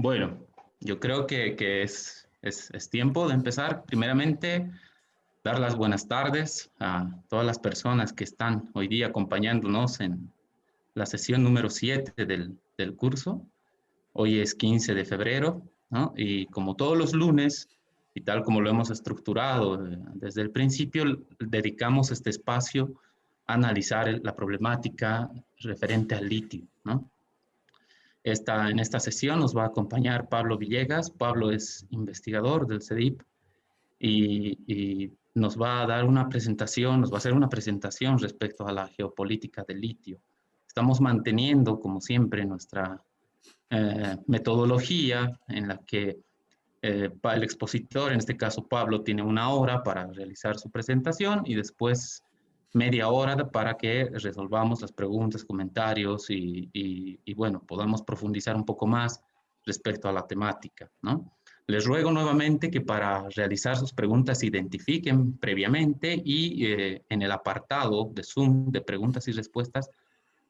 Bueno, yo creo que es tiempo de empezar. Primeramente, dar las buenas tardes a todas las personas que están hoy día acompañándonos en la sesión número 7 del curso. Hoy es 15 de febrero, ¿no? Y como todos los lunes, y tal como lo hemos estructurado desde el principio, dedicamos este espacio a analizar la problemática referente al litio, ¿no? En esta sesión nos va a acompañar Pablo Villegas. Pablo es investigador del CEDIP y nos va a dar una presentación, nos va a hacer una presentación respecto a la geopolítica del litio. Estamos manteniendo, como siempre, nuestra metodología en la que el expositor, en este caso Pablo, tiene una hora para realizar su presentación y después media hora para que resolvamos las preguntas, comentarios y bueno, podamos profundizar un poco más respecto a la temática, ¿no? Les ruego nuevamente que para realizar sus preguntas se identifiquen previamente y en el apartado de Zoom de preguntas y respuestas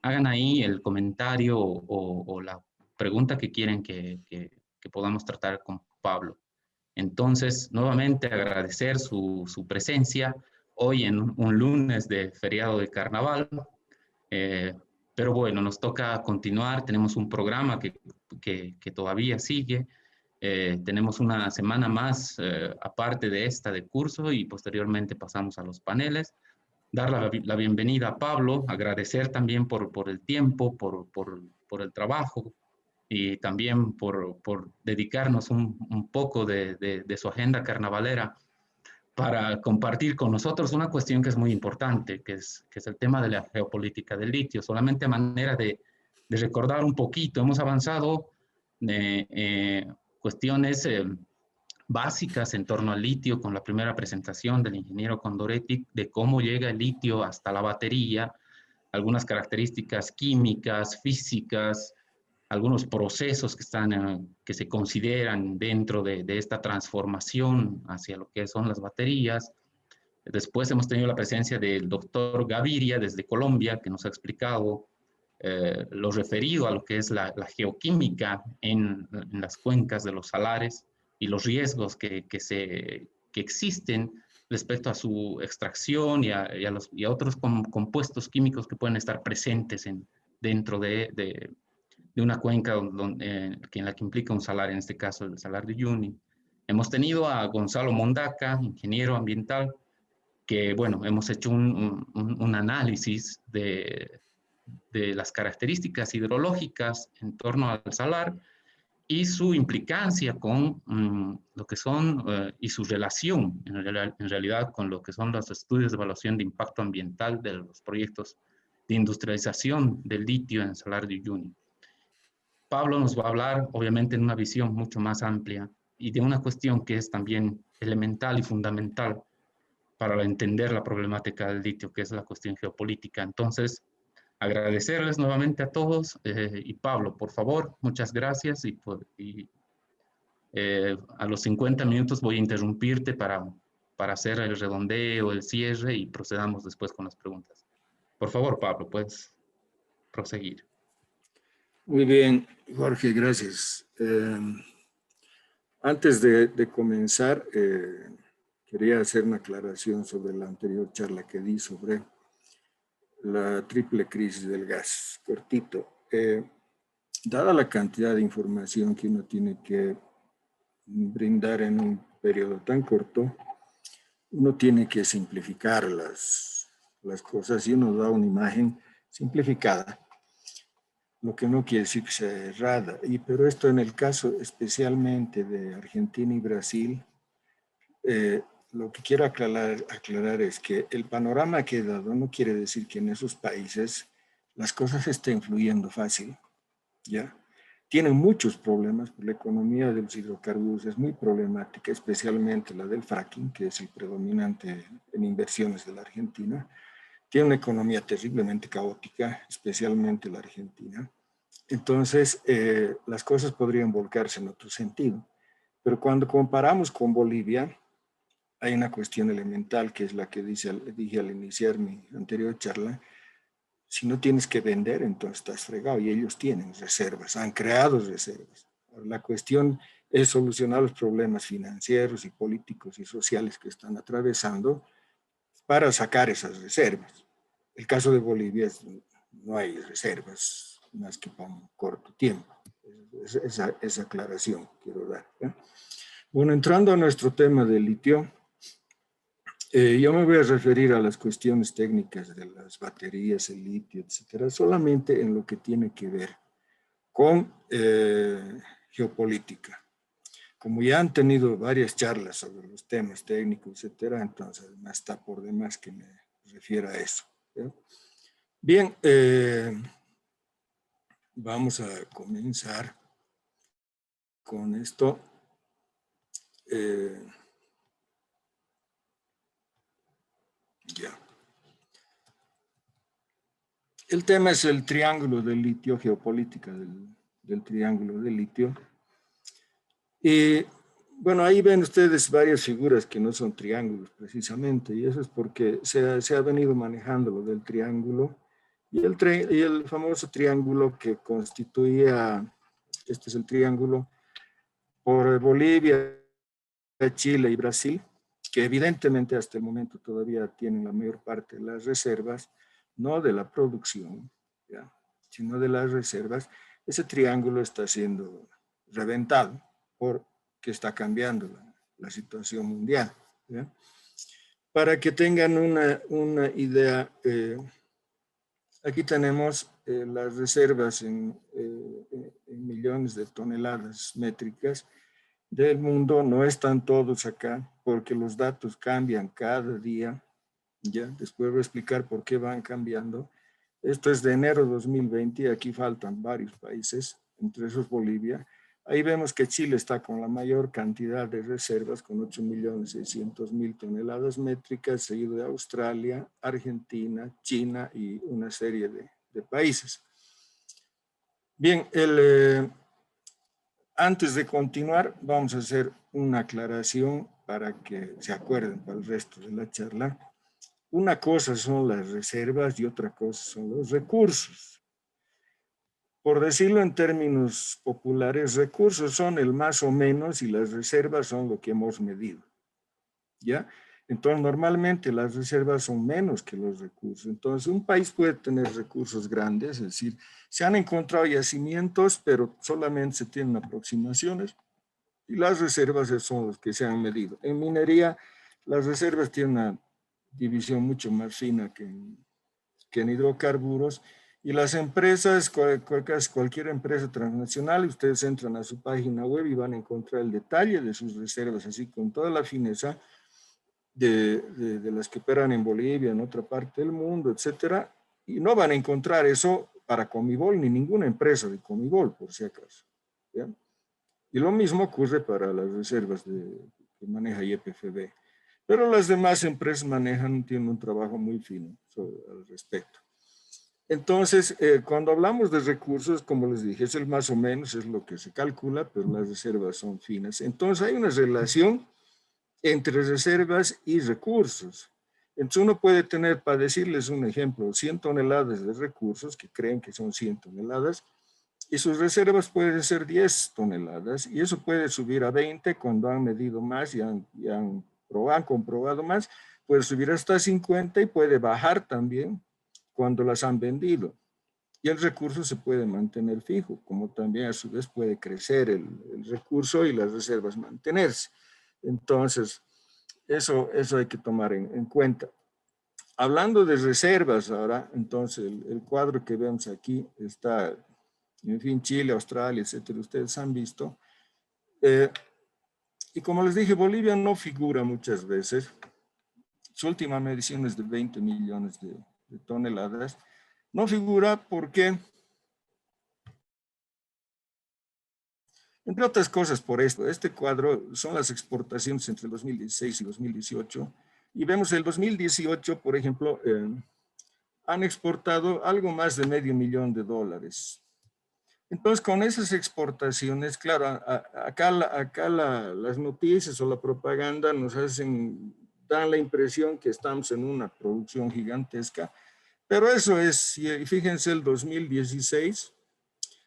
hagan ahí el comentario o la pregunta que quieren que podamos tratar con Pablo. Entonces, nuevamente agradecer su presencia hoy en un lunes de feriado de carnaval. Eh, pero bueno, nos toca continuar, tenemos un programa que todavía sigue, tenemos una semana más aparte de esta de curso y posteriormente pasamos a los paneles. Dar la bienvenida a Pablo, agradecer también por el tiempo, por el trabajo y también por dedicarnos un poco de su agenda carnavalera para compartir con nosotros una cuestión que es muy importante, que es el tema de la geopolítica del litio. Solamente a manera de recordar un poquito, hemos avanzado cuestiones básicas en torno al litio con la primera presentación del ingeniero Condoretti de cómo llega el litio hasta la batería, algunas características químicas, físicas, algunos procesos que se consideran dentro de esta transformación hacia lo que son las baterías. Después hemos tenido la presencia del doctor Gaviria desde Colombia, que nos ha explicado lo referido a lo que es la geoquímica en las cuencas de los salares y los riesgos que existen respecto a su extracción y a otros compuestos químicos que pueden estar presentes dentro de una cuenca en la que implica un salar, en este caso el salar de Uyuni. Hemos tenido a Gonzalo Mondaca, ingeniero ambiental, que, bueno, hemos hecho un análisis de las características hidrológicas en torno al salar y su implicancia con lo que son y su relación en realidad con lo que son los estudios de evaluación de impacto ambiental de los proyectos de industrialización del litio en el salar de Uyuni. Pablo nos va a hablar, obviamente, en una visión mucho más amplia y de una cuestión que es también elemental y fundamental para entender la problemática del litio, que es la cuestión geopolítica. Entonces, agradecerles nuevamente a todos y Pablo, por favor, muchas gracias a los 50 minutos voy a interrumpirte para hacer el redondeo, el cierre y procedamos después con las preguntas. Por favor, Pablo, puedes proseguir. Muy bien, Jorge, gracias. Antes de comenzar, quería hacer una aclaración sobre la anterior charla que di sobre la triple crisis del gas. Cortito. Dada la cantidad de información que uno tiene que brindar en un periodo tan corto, uno tiene que simplificar las cosas y uno da una imagen simplificada, lo que no quiere decir que sea errada. Pero esto en el caso especialmente de Argentina y Brasil, lo que quiero aclarar es que el panorama que he dado no quiere decir que en esos países las cosas estén fluyendo fácil, ¿ya? Tienen muchos problemas, porque la economía de los hidrocarburos es muy problemática, especialmente la del fracking, que es el predominante en inversiones de la Argentina. Tiene una economía terriblemente caótica, especialmente la Argentina. Entonces, las cosas podrían volcarse en otro sentido. Pero cuando comparamos con Bolivia, hay una cuestión elemental que es la que dije al iniciar mi anterior charla. Si no tienes que vender, entonces estás fregado. Y ellos tienen reservas, han creado reservas. La cuestión es solucionar los problemas financieros y políticos y sociales que están atravesando para sacar esas reservas. El caso de Bolivia no hay reservas más que para un corto tiempo. Esa aclaración quiero dar. Bueno, entrando a nuestro tema del litio, yo me voy a referir a las cuestiones técnicas de las baterías, el litio, etcétera, solamente en lo que tiene que ver con geopolítica. Como ya han tenido varias charlas sobre los temas técnicos, etcétera, entonces no está por demás que me refiera a eso. ¿Ya? Bien, vamos a comenzar con esto. Ya. El tema es el triángulo del litio, geopolítica del triángulo del litio. Y bueno, ahí ven ustedes varias figuras que no son triángulos precisamente, y eso es porque se ha venido manejando lo del triángulo y el famoso triángulo que constituía, este es el triángulo, por Bolivia, Chile y Brasil, que evidentemente hasta el momento todavía tienen la mayor parte de las reservas, no de la producción, ¿ya?, sino de las reservas. Ese triángulo está siendo reventado porque está cambiando la situación mundial, ¿ya? Para que tengan una idea, aquí tenemos las reservas en millones de toneladas métricas del mundo. No están todos acá porque los datos cambian cada día. Ya, después voy a explicar por qué van cambiando. Esto es de enero 2020 y aquí faltan varios países, entre esos Bolivia. Ahí vemos que Chile está con la mayor cantidad de reservas, con 8.600.000 toneladas métricas, seguido de Australia, Argentina, China y una serie de países. Bien, antes de continuar, vamos a hacer una aclaración para que se acuerden para el resto de la charla. Una cosa son las reservas y otra cosa son los recursos. Por decirlo en términos populares, recursos son el más o menos y las reservas son lo que hemos medido, ¿ya? Entonces, normalmente las reservas son menos que los recursos. Entonces, un país puede tener recursos grandes, es decir, se han encontrado yacimientos, pero solamente se tienen aproximaciones, y las reservas son los que se han medido. En minería, las reservas tienen una división mucho más fina que en hidrocarburos, y las empresas, cualquier empresa transnacional, ustedes entran a su página web y van a encontrar el detalle de sus reservas, así con toda la fineza de las que operan en Bolivia, en otra parte del mundo, etcétera, y no van a encontrar eso para Comibol ni ninguna empresa de Comibol, por si acaso, ¿ya? Y lo mismo ocurre para las reservas que maneja YPFB. Pero las demás empresas tienen un trabajo muy fino al respecto. Entonces, cuando hablamos de recursos, como les dije, es el más o menos, es lo que se calcula, pero las reservas son finas. Entonces, hay una relación entre reservas y recursos. Entonces, uno puede tener, para decirles un ejemplo, 100 toneladas de recursos, que creen que son 100 toneladas, y sus reservas pueden ser 10 toneladas, y eso puede subir a 20 cuando han medido más y han comprobado más, puede subir hasta 50 y puede bajar también cuando las han vendido. Y el recurso se puede mantener fijo, como también a su vez puede crecer el recurso y las reservas mantenerse. Entonces, eso hay que tomar en cuenta. Hablando de reservas ahora, entonces el cuadro que vemos aquí está, en fin, Chile, Australia, etcétera, ustedes han visto. Y como les dije, Bolivia no figura muchas veces. Su última medición es de 20 millones de toneladas. No figura porque, entre otras cosas, por esto, este cuadro son las exportaciones entre 2016 y 2018. Y vemos el 2018, por ejemplo, han exportado algo más de $500,000. Entonces, con esas exportaciones, claro, acá las noticias o la propaganda nos dan la impresión que estamos en una producción gigantesca, pero eso es, y fíjense, el 2016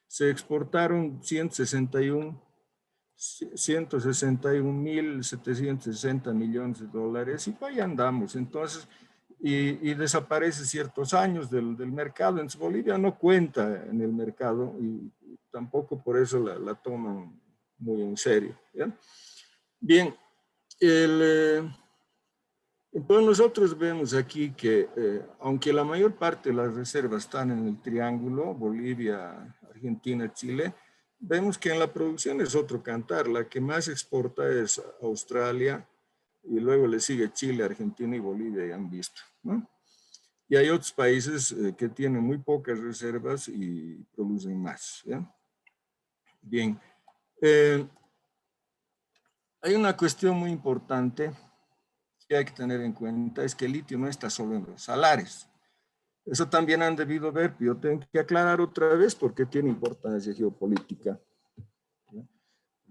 se exportaron 161.760 millones de dólares y para allá andamos. Entonces, y desaparece ciertos años del mercado. Entonces, Bolivia no cuenta en el mercado y tampoco por eso la toman muy en serio. ¿Ya? Bien, entonces nosotros vemos aquí que aunque la mayor parte de las reservas están en el triángulo, Bolivia, Argentina, Chile, vemos que en la producción es otro cantar. La que más exporta es Australia y luego le sigue Chile, Argentina y Bolivia, ya han visto, ¿no? Y hay otros países que tienen muy pocas reservas y producen más, ¿ya? Bien, hay una cuestión muy importante que hay que tener en cuenta, es que el litio no está solo en los salares. Eso también han debido ver, pero yo tengo que aclarar otra vez porque tiene importancia geopolítica. ¿Ya?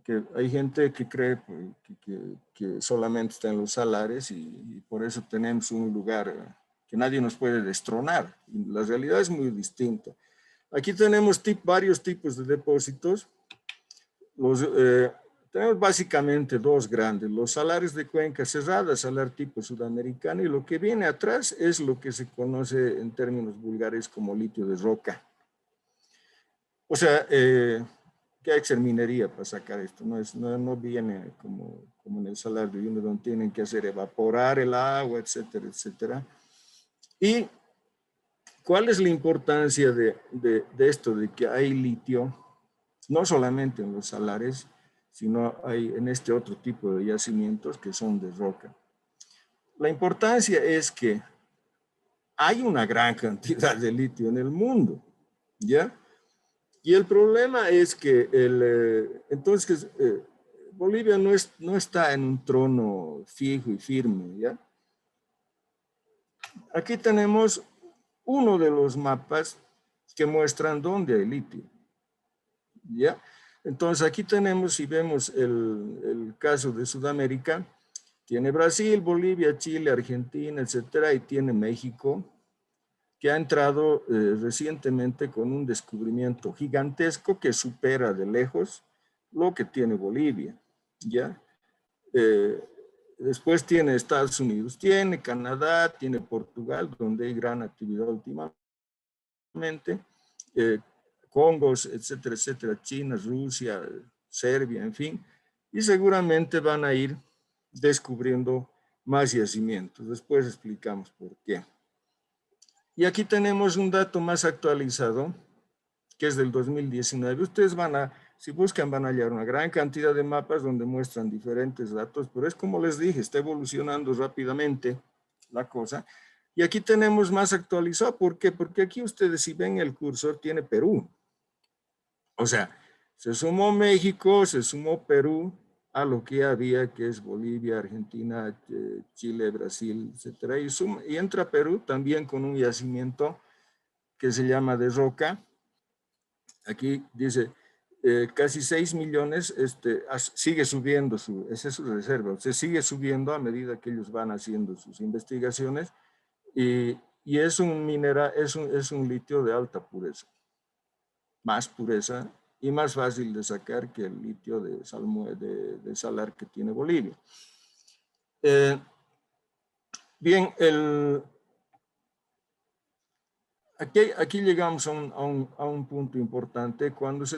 Que hay gente que cree que solamente está en los salares y por eso tenemos un lugar que nadie nos puede destronar. Y la realidad es muy distinta. Aquí tenemos varios tipos de depósitos. Tenemos básicamente dos grandes, los salares de cuenca cerrada, salar tipo sudamericano, y lo que viene atrás es lo que se conoce en términos vulgares como litio de roca. O sea, que hay que hacer minería para sacar esto, no viene como en el salar de Uyuni, donde tienen que hacer evaporar el agua, etcétera, etcétera. ¿Y cuál es la importancia de esto, de que hay litio, no solamente en los salares, sino hay en este otro tipo de yacimientos que son de roca? La importancia es que hay una gran cantidad de litio en el mundo, ¿ya? Y el problema es que entonces Bolivia no está en un trono fijo y firme, ¿ya? Aquí tenemos uno de los mapas que muestran dónde hay litio, ¿ya? Entonces aquí tenemos, si vemos el caso de Sudamérica, tiene Brasil, Bolivia, Chile, Argentina, etcétera, y tiene México, que ha entrado recientemente con un descubrimiento gigantesco que supera de lejos lo que tiene Bolivia, ¿ya? Después tiene Estados Unidos, tiene Canadá, tiene Portugal, donde hay gran actividad últimamente, Congos, etcétera, etcétera, China, Rusia, Serbia, en fin, y seguramente van a ir descubriendo más yacimientos. Después explicamos por qué. Y aquí tenemos un dato más actualizado, que es del 2019. Ustedes si buscan, van a hallar una gran cantidad de mapas donde muestran diferentes datos, pero es como les dije, está evolucionando rápidamente la cosa. Y aquí tenemos más actualizado. ¿Por qué? Porque aquí ustedes, si ven el cursor, tiene Perú. O sea, se sumó México, se sumó Perú a lo que había, que es Bolivia, Argentina, Chile, Brasil, etcétera. Y entra Perú también con un yacimiento que se llama de roca. Aquí dice casi 6 millones, sigue subiendo esa es su reserva, se sigue subiendo a medida que ellos van haciendo sus investigaciones y es es un litio de alta pureza, más pureza y más fácil de sacar que el litio de salar que tiene Bolivia. Bien, aquí llegamos a un punto importante. Cuando se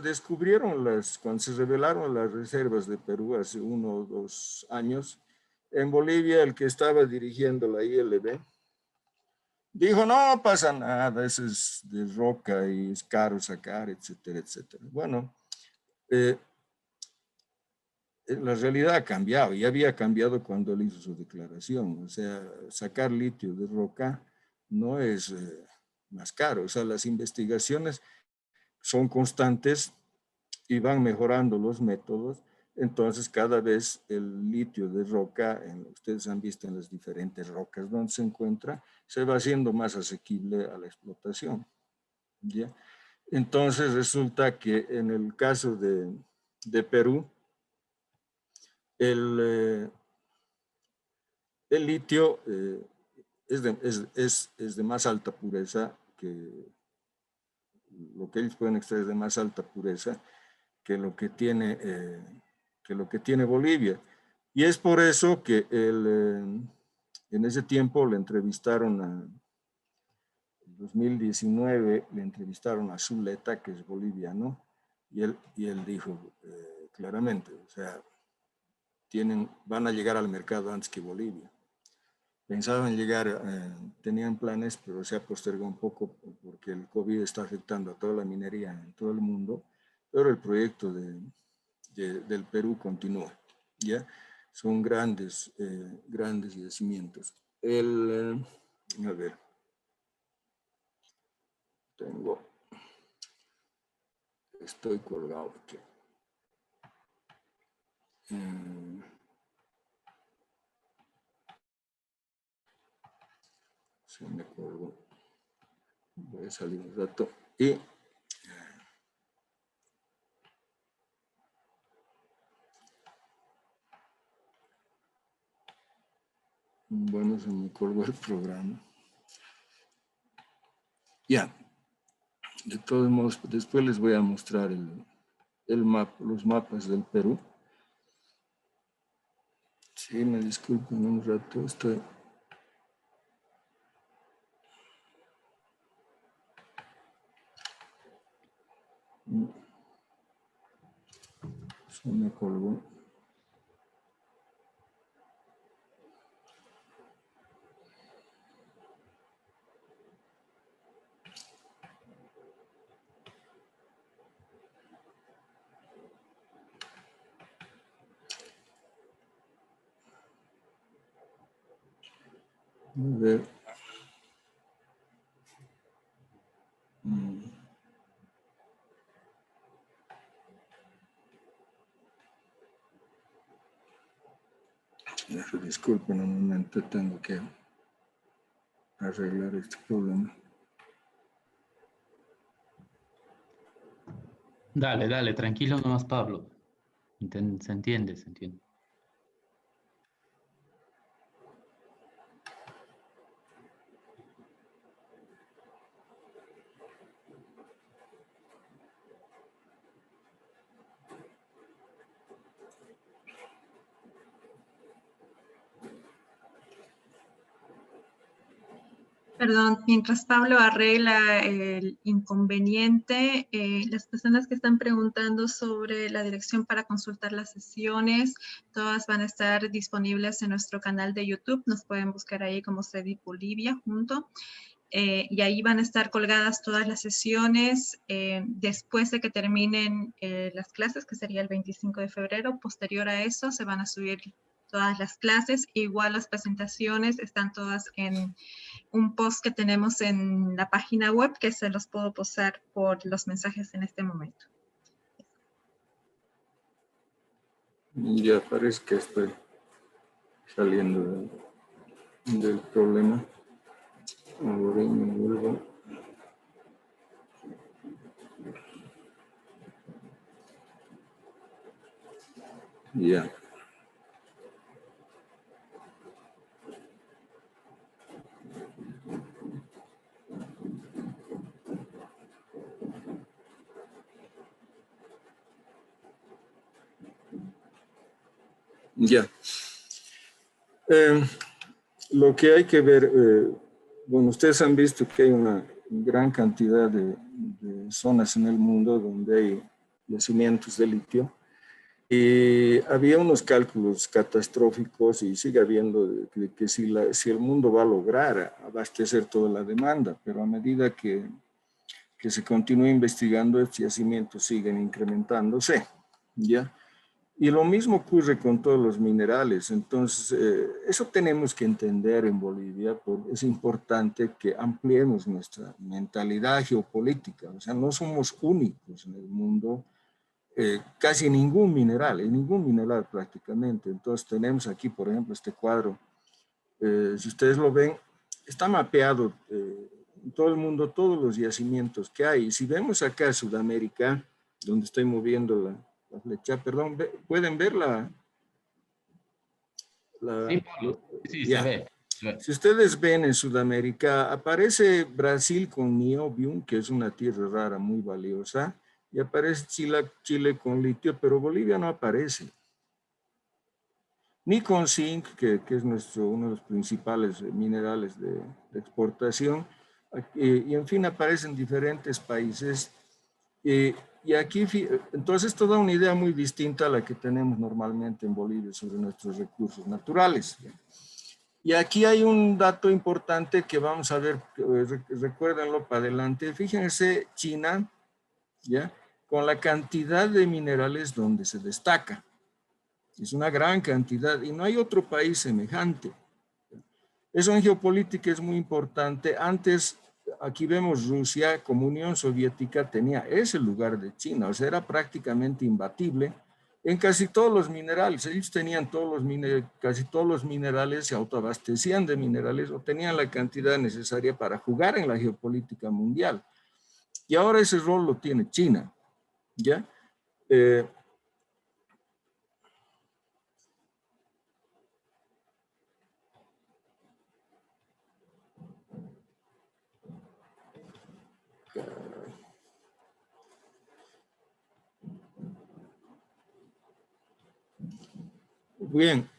cuando se revelaron las reservas de Perú hace 1 o 2 años, en Bolivia el que estaba dirigiendo la ILB dijo, no pasa nada, eso es de roca y es caro sacar, etcétera, etcétera. Bueno, la realidad ha cambiado y había cambiado cuando él hizo su declaración. O sea, sacar litio de roca no es más caro. O sea, las investigaciones son constantes y van mejorando los métodos. Entonces, cada vez el litio de roca, ustedes han visto en las diferentes rocas donde se encuentra, se va haciendo más asequible a la explotación, ¿ya? Entonces, resulta que en el caso de Perú, el litio es de más alta pureza que lo que ellos pueden extraer es de más alta pureza que lo que tiene Bolivia. Y es por eso que en ese tiempo le entrevistaron en 2019 le entrevistaron a Zuleta, que es boliviano, y él dijo claramente, o sea, van a llegar al mercado antes que Bolivia. Pensaban llegar, tenían planes, pero se ha postergado un poco porque el COVID está afectando a toda la minería en todo el mundo, pero el proyecto del Perú continúa, ¿ya? Son grandes yacimientos. A ver, estoy colgado aquí. Se me colgó. Voy a salir un rato y bueno, se me colgó el programa. Ya, de todos modos, después les voy a mostrar los mapas del Perú. Sí, me disculpen un rato, estoy... Se me colgó. A ver. Disculpen un momento, tengo que arreglar este problema. Dale, dale, tranquilo nomás, Pablo. Se entiende, se entiende. Perdón, mientras Pablo arregla el inconveniente, las personas que están preguntando sobre la dirección para consultar las sesiones, todas van a estar disponibles en nuestro canal de YouTube. Nos pueden buscar ahí como CEDIT Bolivia junto. Y ahí van a estar colgadas todas las sesiones después de que terminen las clases, que sería el 25 de febrero. Posterior a eso se van a subir todas las clases. Igual las presentaciones están todas en un post que tenemos en la página web que se los puedo posar por los mensajes en este momento. Ya parece que estoy saliendo del problema. Ahora me vuelvo. Ya. Ya. Lo que hay que ver, bueno, ustedes han visto que hay una gran cantidad de zonas en el mundo donde hay yacimientos de litio. Y había unos cálculos catastróficos y sigue habiendo que si el mundo va a lograr abastecer toda la demanda, pero a medida que se continúa investigando, estos yacimientos siguen incrementándose, ¿ya? Y lo mismo ocurre con todos los minerales. Entonces, eso tenemos que entender en Bolivia, porque es importante que ampliemos nuestra mentalidad geopolítica. O sea, no somos únicos en el mundo, casi ningún mineral prácticamente. Entonces, tenemos aquí, por ejemplo, este cuadro. Si ustedes lo ven, está mapeado en todo el mundo, todos los yacimientos que hay. Y si vemos acá Sudamérica, donde estoy moviendo la flecha, perdón, ¿pueden ver Sí, Pablo. Sí, ya. se ve. Si ustedes ven en Sudamérica, aparece Brasil con niobium, que es una tierra rara muy valiosa, y aparece Chile con litio, pero Bolivia no aparece. Ni con zinc, que es uno de los principales minerales de exportación, y en fin aparecen diferentes países. Y aquí, entonces, esto da una idea muy distinta a la que tenemos normalmente en Bolivia sobre nuestros recursos naturales. Y aquí hay un dato importante que vamos a ver, recuérdenlo para adelante. Fíjense, China, ¿ya? Con la cantidad de minerales donde se destaca. Es una gran cantidad y no hay otro país semejante. Eso en geopolítica es muy importante. Antes, aquí vemos Rusia como Unión Soviética tenía ese lugar de China, o sea, era prácticamente imbatible en casi todos los minerales. Ellos tenían casi todos los minerales, se autoabastecían de minerales o tenían la cantidad necesaria para jugar en la geopolítica mundial. Y ahora ese rol lo tiene China, ¿ya? Bien.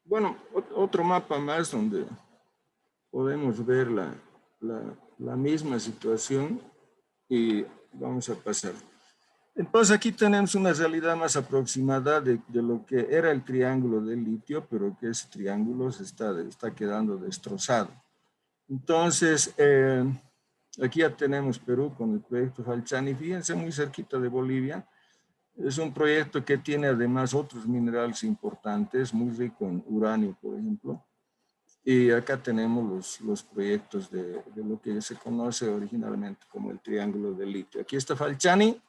Bueno, otro mapa más donde podemos ver la misma situación y vamos a pasar. Entonces aquí tenemos una realidad más aproximada de lo que era el triángulo del litio, pero que ese triángulo se está quedando destrozado. Entonces, aquí ya tenemos Perú con el proyecto Falciani, fíjense muy cerquita de Bolivia. Es un proyecto que tiene además otros minerales importantes, muy rico en uranio, por ejemplo. Y acá tenemos los proyectos de lo que se conoce originalmente como el Triángulo del Litio. Aquí está Falciani,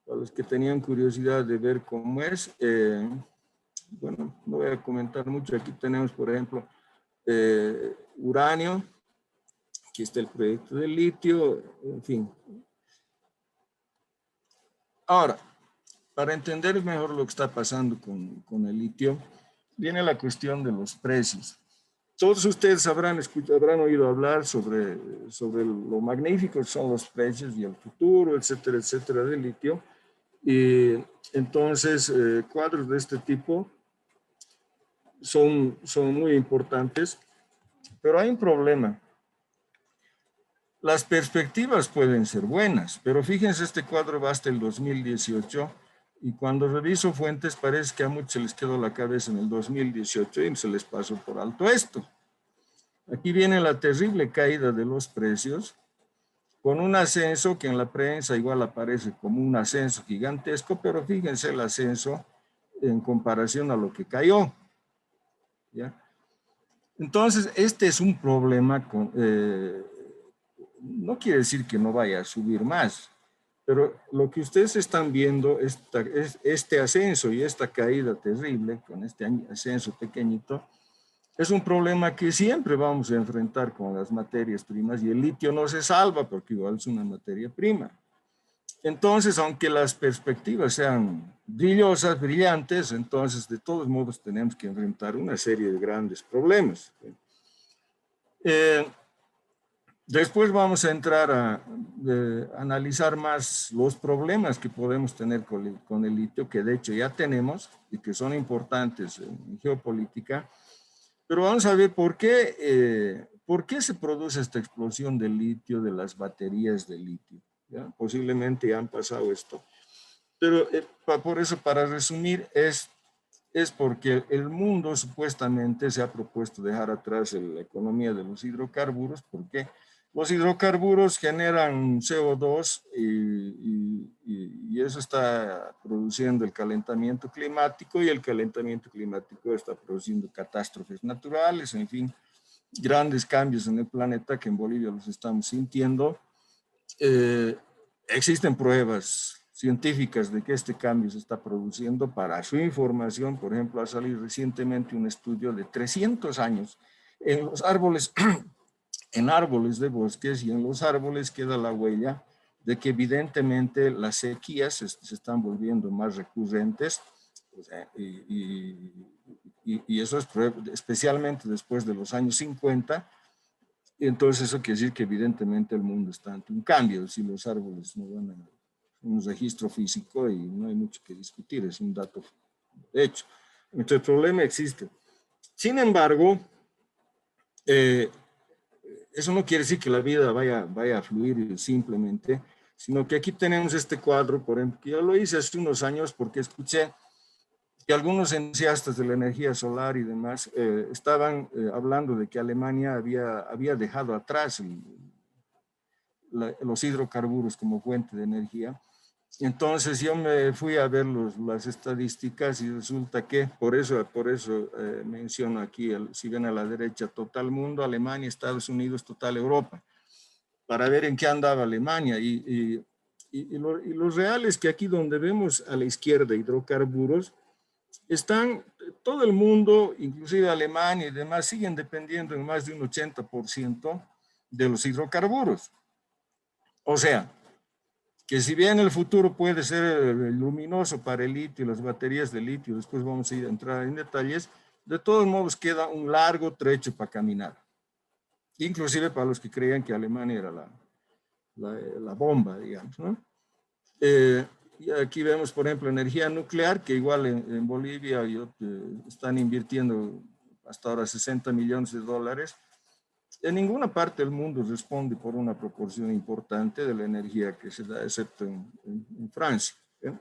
para los que tenían curiosidad de ver cómo es. Bueno, no voy a comentar mucho. Aquí tenemos, por ejemplo, uranio. Aquí está el proyecto del litio, en fin. Ahora, para entender mejor lo que está pasando con el litio, viene la cuestión de los precios. Todos ustedes habrán oído hablar sobre lo magníficos que son los precios y el futuro, etcétera, etcétera, del litio. Y entonces, cuadros de este tipo son muy importantes, pero hay un problema. Las perspectivas pueden ser buenas, pero fíjense, este cuadro va hasta el 2018 y cuando reviso fuentes parece que a muchos les quedó la cabeza en el 2018 y se les pasó por alto esto. Aquí viene la terrible caída de los precios con un ascenso que en la prensa igual aparece como un ascenso gigantesco, pero fíjense el ascenso en comparación a lo que cayó. ¿Ya? Entonces, este es un problema no quiere decir que no vaya a subir más, pero lo que ustedes están viendo, este ascenso y esta caída terrible, con este ascenso pequeñito, es un problema que siempre vamos a enfrentar con las materias primas y el litio no se salva porque igual es una materia prima. Entonces, aunque las perspectivas sean brillantes, entonces de todos modos tenemos que enfrentar una serie de grandes problemas. Después vamos a entrar a analizar más los problemas que podemos tener con el litio, que de hecho ya tenemos y que son importantes en geopolítica. Pero vamos a ver por qué se produce esta explosión del litio, de las baterías de litio. ¿Ya? Posiblemente ya han pasado esto. Pero por eso, para resumir, es porque el mundo supuestamente se ha propuesto dejar atrás la economía de los hidrocarburos, porque los hidrocarburos generan CO2 y eso está produciendo el calentamiento climático y el calentamiento climático está produciendo catástrofes naturales, en fin, grandes cambios en el planeta que en Bolivia los estamos sintiendo. Existen pruebas científicas de que este cambio se está produciendo. Para su información, por ejemplo, ha salido recientemente un estudio de 300 años en los árboles, en árboles de bosques, y en los árboles queda la huella de que evidentemente las sequías se están volviendo más recurrentes, o sea, y y eso es especialmente después de los años 50. Y entonces eso quiere decir que evidentemente el mundo está ante un cambio. Si los árboles no van a un registro físico y no hay mucho que discutir, es un dato de hecho. Entonces el problema existe. Sin embargo, eso no quiere decir que la vida vaya a fluir simplemente, sino que aquí tenemos este cuadro, por ejemplo, que yo lo hice hace unos años porque escuché que algunos entusiastas de la energía solar y demás estaban hablando de que Alemania había dejado atrás los hidrocarburos como fuente de energía. Entonces yo me fui a ver las estadísticas y resulta que, por eso menciono aquí, si ven a la derecha, total mundo, Alemania, Estados Unidos, total Europa, para ver en qué andaba Alemania. Y lo real es que aquí donde vemos a la izquierda hidrocarburos, están todo el mundo, inclusive Alemania y demás, siguen dependiendo en más de un 80% de los hidrocarburos. O sea, que si bien el futuro puede ser luminoso para el litio y las baterías de litio, después vamos a ir a entrar en detalles, de todos modos queda un largo trecho para caminar. Inclusive para los que creían que Alemania era la bomba, digamos, ¿no? Y aquí vemos, por ejemplo, energía nuclear, que igual en Bolivia están invirtiendo hasta ahora 60 millones de dólares. En ninguna parte del mundo responde por una proporción importante de la energía que se da, excepto en Francia. ¿Eh?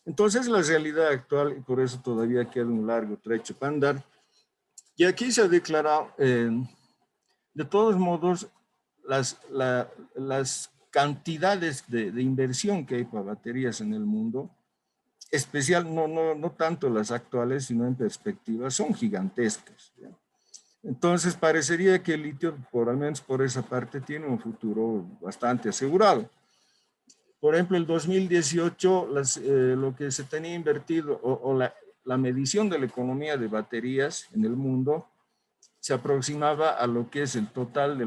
Entonces, la realidad actual, y por eso todavía queda un largo trecho para andar. Y aquí se ha declarado, de todos modos, las cantidades de inversión que hay para baterías en el mundo, especial, no tanto las actuales, sino en perspectiva, son gigantescas. ¿Ya? Entonces parecería que el litio, por al menos por esa parte, tiene un futuro bastante asegurado. Por ejemplo, el 2018, lo que se tenía invertido, la medición de la economía de baterías en el mundo, se aproximaba a lo que es el total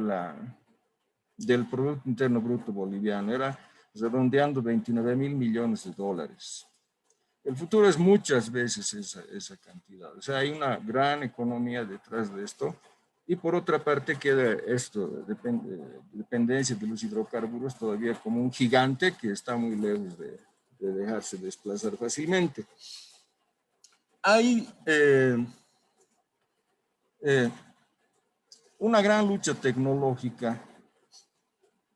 del Producto Interno Bruto boliviano. Era redondeando 29 mil millones de dólares. El futuro es muchas veces esa cantidad. O sea, hay una gran economía detrás de esto. Y por otra parte queda esto, dependencia de los hidrocarburos todavía como un gigante que está muy lejos de dejarse desplazar fácilmente. Hay una gran lucha tecnológica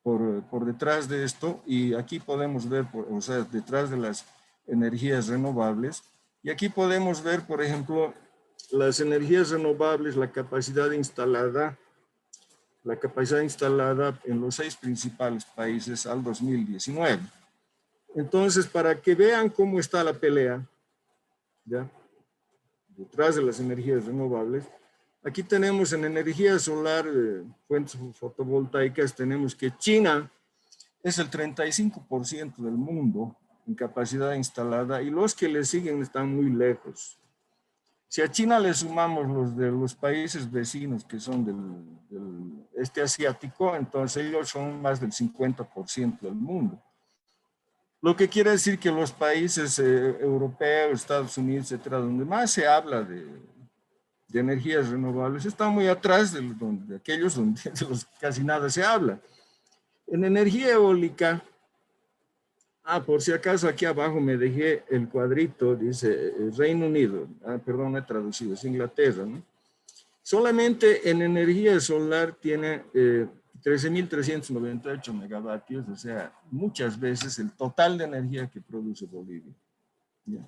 por detrás de esto, y aquí podemos ver, o sea, detrás de las energías renovables, y aquí podemos ver, por ejemplo, las energías renovables, la capacidad instalada en los 6 principales países al 2019. Entonces, para que vean cómo está la pelea, ¿ya? Detrás de las energías renovables, aquí tenemos en energía solar, fuentes fotovoltaicas, tenemos que China es el 35% del mundo en capacidad instalada y los que le siguen están muy lejos. Si a China le sumamos los de los países vecinos que son del este asiático, entonces ellos son más del 50% del mundo. Lo que quiere decir que los países europeos, Estados Unidos, etcétera, donde más se habla de energías renovables, están muy atrás de aquellos donde de los que casi nada se habla. En energía eólica, por si acaso aquí abajo me dejé el cuadrito, dice Reino Unido, perdón, no he traducido, es Inglaterra, ¿no? Solamente en energía solar tiene 13.398 megavatios, o sea, muchas veces el total de energía que produce Bolivia. ¿Ya?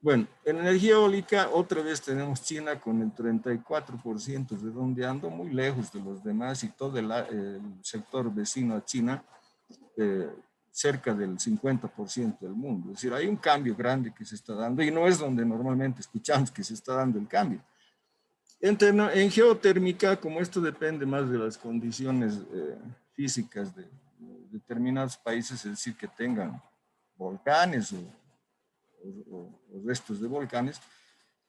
Bueno, en energía eólica otra vez tenemos China con el 34% redondeando, muy lejos de los demás, y todo el sector vecino a China, cerca del 50% del mundo. Es decir, hay un cambio grande que se está dando y no es donde normalmente escuchamos que se está dando el cambio. En geotérmica, como esto depende más de las condiciones físicas de determinados países, es decir, que tengan volcanes o restos de volcanes,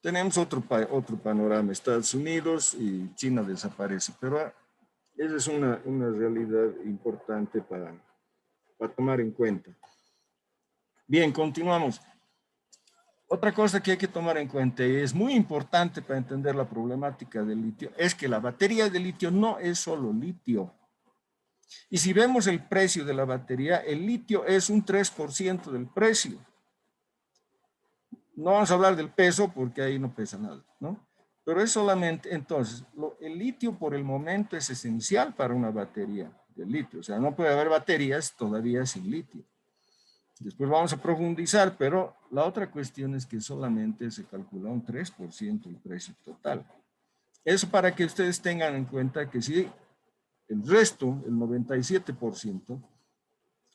tenemos otro panorama. Estados Unidos y China desaparece, pero esa es una realidad importante para tomar en cuenta. Bien, continuamos. Otra cosa que hay que tomar en cuenta y es muy importante para entender la problemática del litio es que la batería de litio no es solo litio. Y si vemos el precio de la batería, el litio es un 3% del precio. No vamos a hablar del peso porque ahí no pesa nada, ¿no? Pero es solamente, entonces, el litio por el momento es esencial para una batería de litio. O sea, no puede haber baterías todavía sin litio. Después vamos a profundizar, pero la otra cuestión es que solamente se calcula un 3% el precio total. Eso para que ustedes tengan en cuenta que si el resto, el 97%,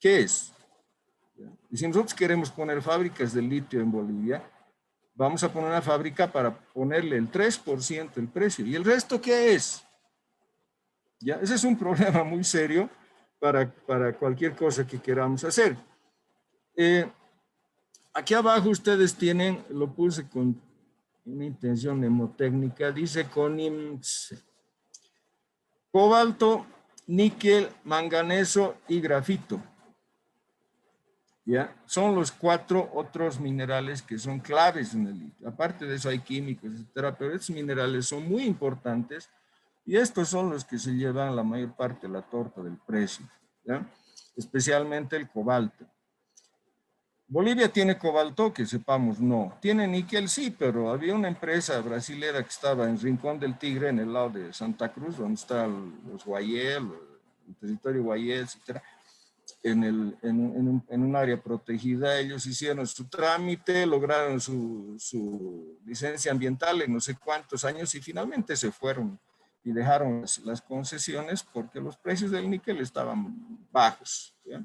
¿qué es? Y si nosotros queremos poner fábricas de litio en Bolivia, vamos a poner una fábrica para ponerle el 3% el precio. ¿Y el resto qué es? ¿Ya? Ese es un problema muy serio para cualquier cosa que queramos hacer. Aquí abajo ustedes tienen, lo puse con una intención mnemotécnica, dice CONIMS, cobalto, níquel, manganeso y grafito. ¿Ya? Son los 4 otros minerales que son claves en el litio. Aparte de eso hay químicos, etcétera, pero estos minerales son muy importantes y estos son los que se llevan la mayor parte de la torta del precio, ¿ya? Especialmente el cobalto. Bolivia tiene cobalto, que sepamos, no. Tiene níquel, sí, pero había una empresa brasilera que estaba en Rincón del Tigre, en el lado de Santa Cruz, donde están los Guayel, el territorio Guayel, etcétera. En un área protegida, ellos hicieron su trámite, lograron su licencia ambiental en no sé cuántos años y finalmente se fueron y dejaron las concesiones porque los precios del níquel estaban bajos, ¿ya?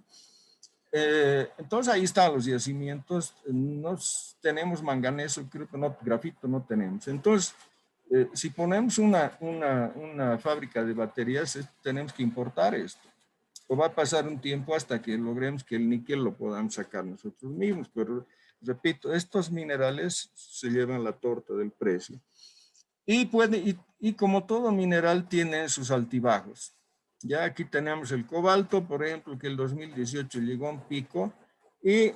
Entonces ahí están los yacimientos, tenemos manganeso, creo que no, grafito no tenemos. Entonces, si ponemos una fábrica de baterías, tenemos que importar esto. O va a pasar un tiempo hasta que logremos que el níquel lo podamos sacar nosotros mismos. Pero, repito, estos minerales se llevan la torta del precio. Y como todo mineral tiene sus altibajos. Ya aquí tenemos el cobalto, por ejemplo, que el 2018 llegó a un pico y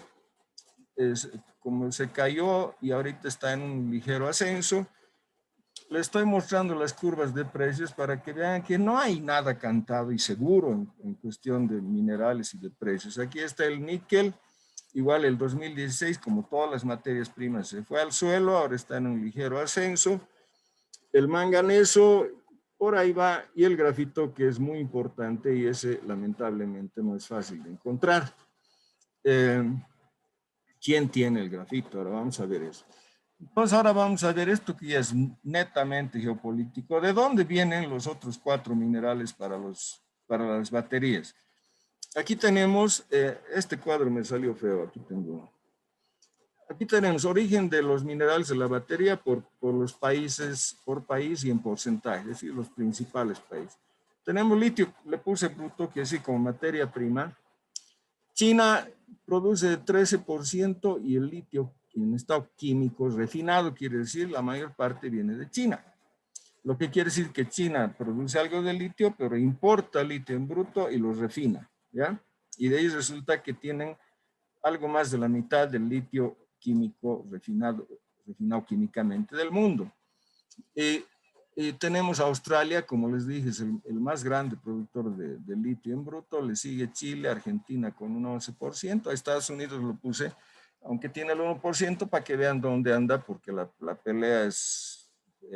como se cayó y ahorita está en un ligero ascenso, le estoy mostrando las curvas de precios para que vean que no hay nada cantado y seguro en cuestión de minerales y de precios. Aquí está el níquel, igual el 2016, como todas las materias primas, se fue al suelo, ahora está en un ligero ascenso. El manganeso, por ahí va, y el grafito, que es muy importante y ese lamentablemente no es fácil de encontrar. ¿Quién tiene el grafito? Ahora vamos a ver eso. Entonces ahora vamos a ver esto que ya es netamente geopolítico. ¿De dónde vienen los otros 4 minerales para las baterías? Aquí tenemos, este cuadro me salió feo, aquí tengo uno. Aquí tenemos origen de los minerales de la batería por los países, por país y en porcentaje, es decir, los principales países. Tenemos litio, le puse bruto, que así como materia prima. China produce 13% y el litio en estado químico refinado, quiere decir la mayor parte viene de China. Lo que quiere decir que China produce algo de litio, pero importa litio en bruto y lo refina, ¿ya? Y de ahí resulta que tienen algo más de la mitad del litio químico refinado químicamente del mundo. Tenemos a Australia, como les dije, es el más grande productor de litio en bruto, le sigue Chile, Argentina con un 11%, a Estados Unidos lo puse, aunque tiene el 1%, para que vean dónde anda, porque la pelea es,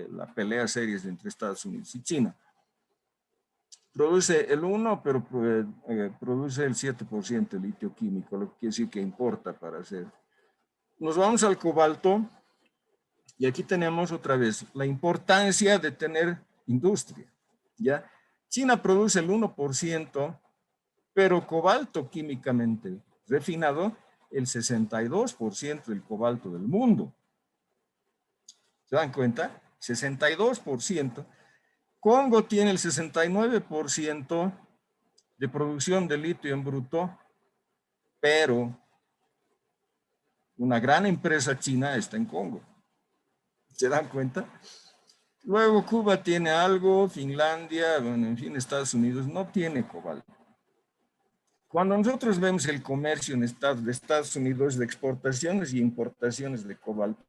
la pelea seria es entre Estados Unidos y China. Produce el 1, pero produce el 7% de litio químico, lo que quiere decir que importa para hacer. Nos vamos al cobalto, y aquí tenemos otra vez la importancia de tener industria, ¿ya? China produce el 1%, pero cobalto químicamente refinado, el 62% del cobalto del mundo. ¿Se dan cuenta? 62%. Congo tiene el 69% de producción de litio en bruto, pero una gran empresa china está en Congo. ¿Se dan cuenta? Luego Cuba tiene algo, Finlandia, bueno, en fin, Estados Unidos no tiene cobalto. Cuando nosotros vemos el comercio en de Estados Unidos de exportaciones y importaciones de cobalto,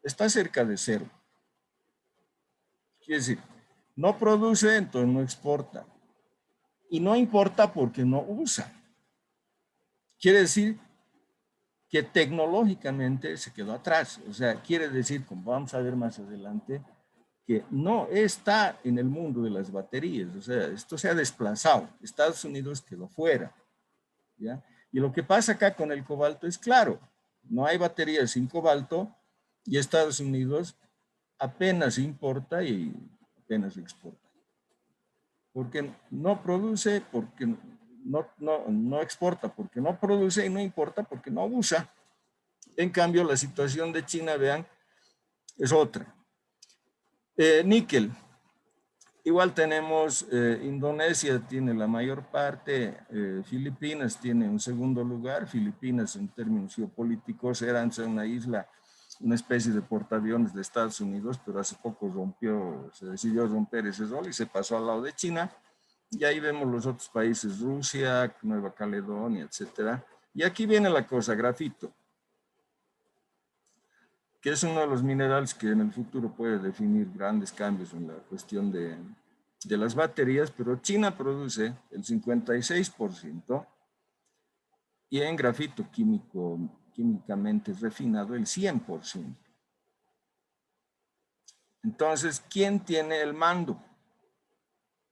está cerca de cero. Quiere decir, no produce, entonces no exporta. Y no importa porque no usa. Quiere decir que tecnológicamente se quedó atrás. O sea, quiere decir, como vamos a ver más adelante, que no está en el mundo de las baterías. O sea, esto se ha desplazado. Estados Unidos quedó fuera. ¿Ya? Y lo que pasa acá con el cobalto es claro. No hay baterías sin cobalto y Estados Unidos apenas importa y apenas exporta. Porque no produce, porque no exporta, porque no produce y no importa porque no usa. En cambio, la situación de China, vean, es otra. Níquel. Igual tenemos, Indonesia tiene la mayor parte, Filipinas tiene un segundo lugar. Filipinas en términos geopolíticos era antes una isla, una especie de portaaviones de Estados Unidos, pero hace poco se decidió romper ese rol y se pasó al lado de China. Y ahí vemos los otros países, Rusia, Nueva Caledonia, etcétera. Y aquí viene la cosa, grafito, que es uno de los minerales que en el futuro puede definir grandes cambios en la cuestión de las baterías, pero China produce el 56% y en grafito químicamente refinado el 100%. Entonces, ¿quién tiene el mando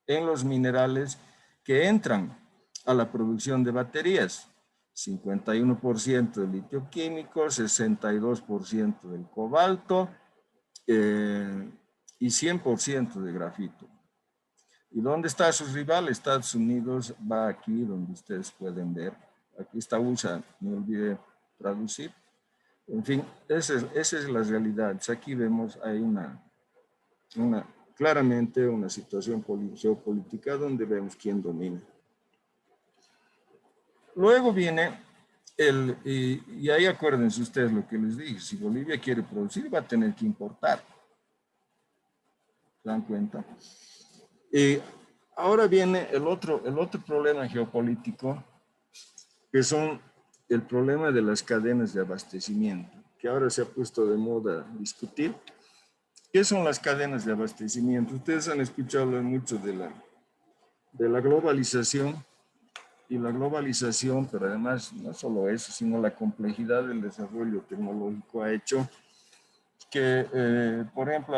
en los minerales que entran a la producción de baterías? 51% del litio químico, 62% del cobalto y 100% de grafito. ¿Y dónde está su rival? Estados Unidos va aquí donde ustedes pueden ver. Aquí está USA, no olvide traducir. En fin, esa es la realidad. Aquí vemos, hay claramente una situación geopolítica donde vemos quién domina. Luego viene y ahí acuérdense ustedes lo que les dije, si Bolivia quiere producir va a tener que importar. ¿Se dan cuenta? Ahora viene el otro problema geopolítico, que son el problema de las cadenas de abastecimiento, que ahora se ha puesto de moda discutir. ¿Qué son las cadenas de abastecimiento? Ustedes han escuchado mucho de la globalización, y la globalización, pero además no solo eso, sino la complejidad del desarrollo tecnológico ha hecho que, por ejemplo,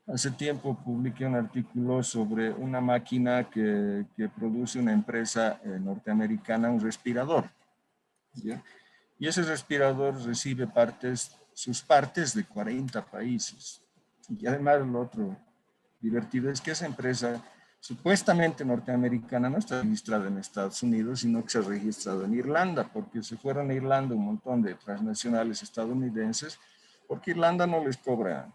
hace tiempo publiqué un artículo sobre una máquina que produce una empresa norteamericana, un respirador, ¿ya? Y ese respirador recibe sus partes de 40 países. Y además lo otro divertido es que esa empresa supuestamente norteamericana no está registrada en Estados Unidos, sino que se ha registrado en Irlanda, porque se fueron a Irlanda un montón de transnacionales estadounidenses, porque Irlanda no les cobra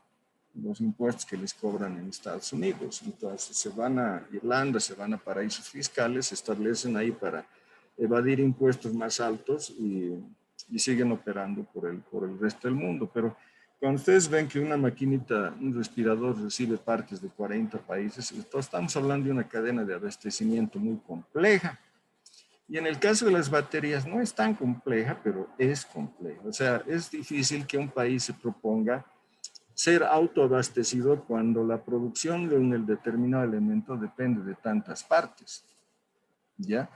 los impuestos que les cobran en Estados Unidos. Entonces se van a Irlanda, se van a paraísos fiscales, se establecen ahí para evadir impuestos más altos y siguen operando por el resto del mundo. Pero cuando ustedes ven que una maquinita, un respirador recibe partes de 40 países, entonces estamos hablando de una cadena de abastecimiento muy compleja. Y en el caso de las baterías no es tan compleja, pero es compleja. O sea, es difícil que un país se proponga ser autoabastecido cuando la producción de un determinado elemento depende de tantas partes, ¿ya?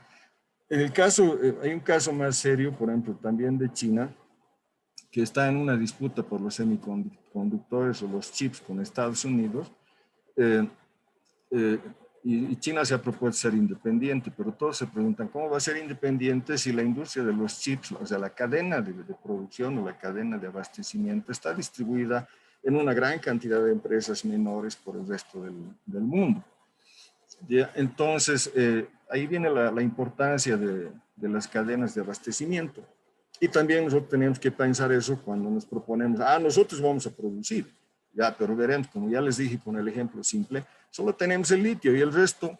En el caso, hay un caso más serio, por ejemplo, también de China, que está en una disputa por los semiconductores o los chips con Estados Unidos, y China se ha propuesto ser independiente, pero todos se preguntan, ¿cómo va a ser independiente si la industria de los chips, o sea, la cadena de producción o la cadena de abastecimiento está distribuida en una gran cantidad de empresas menores por el resto del mundo? ¿Ya? Entonces, ahí viene la importancia de las cadenas de abastecimiento. Y también nosotros tenemos que pensar eso cuando nos proponemos, nosotros vamos a producir. Ya, pero veremos, como ya les dije con el ejemplo simple, solo tenemos el litio y el resto,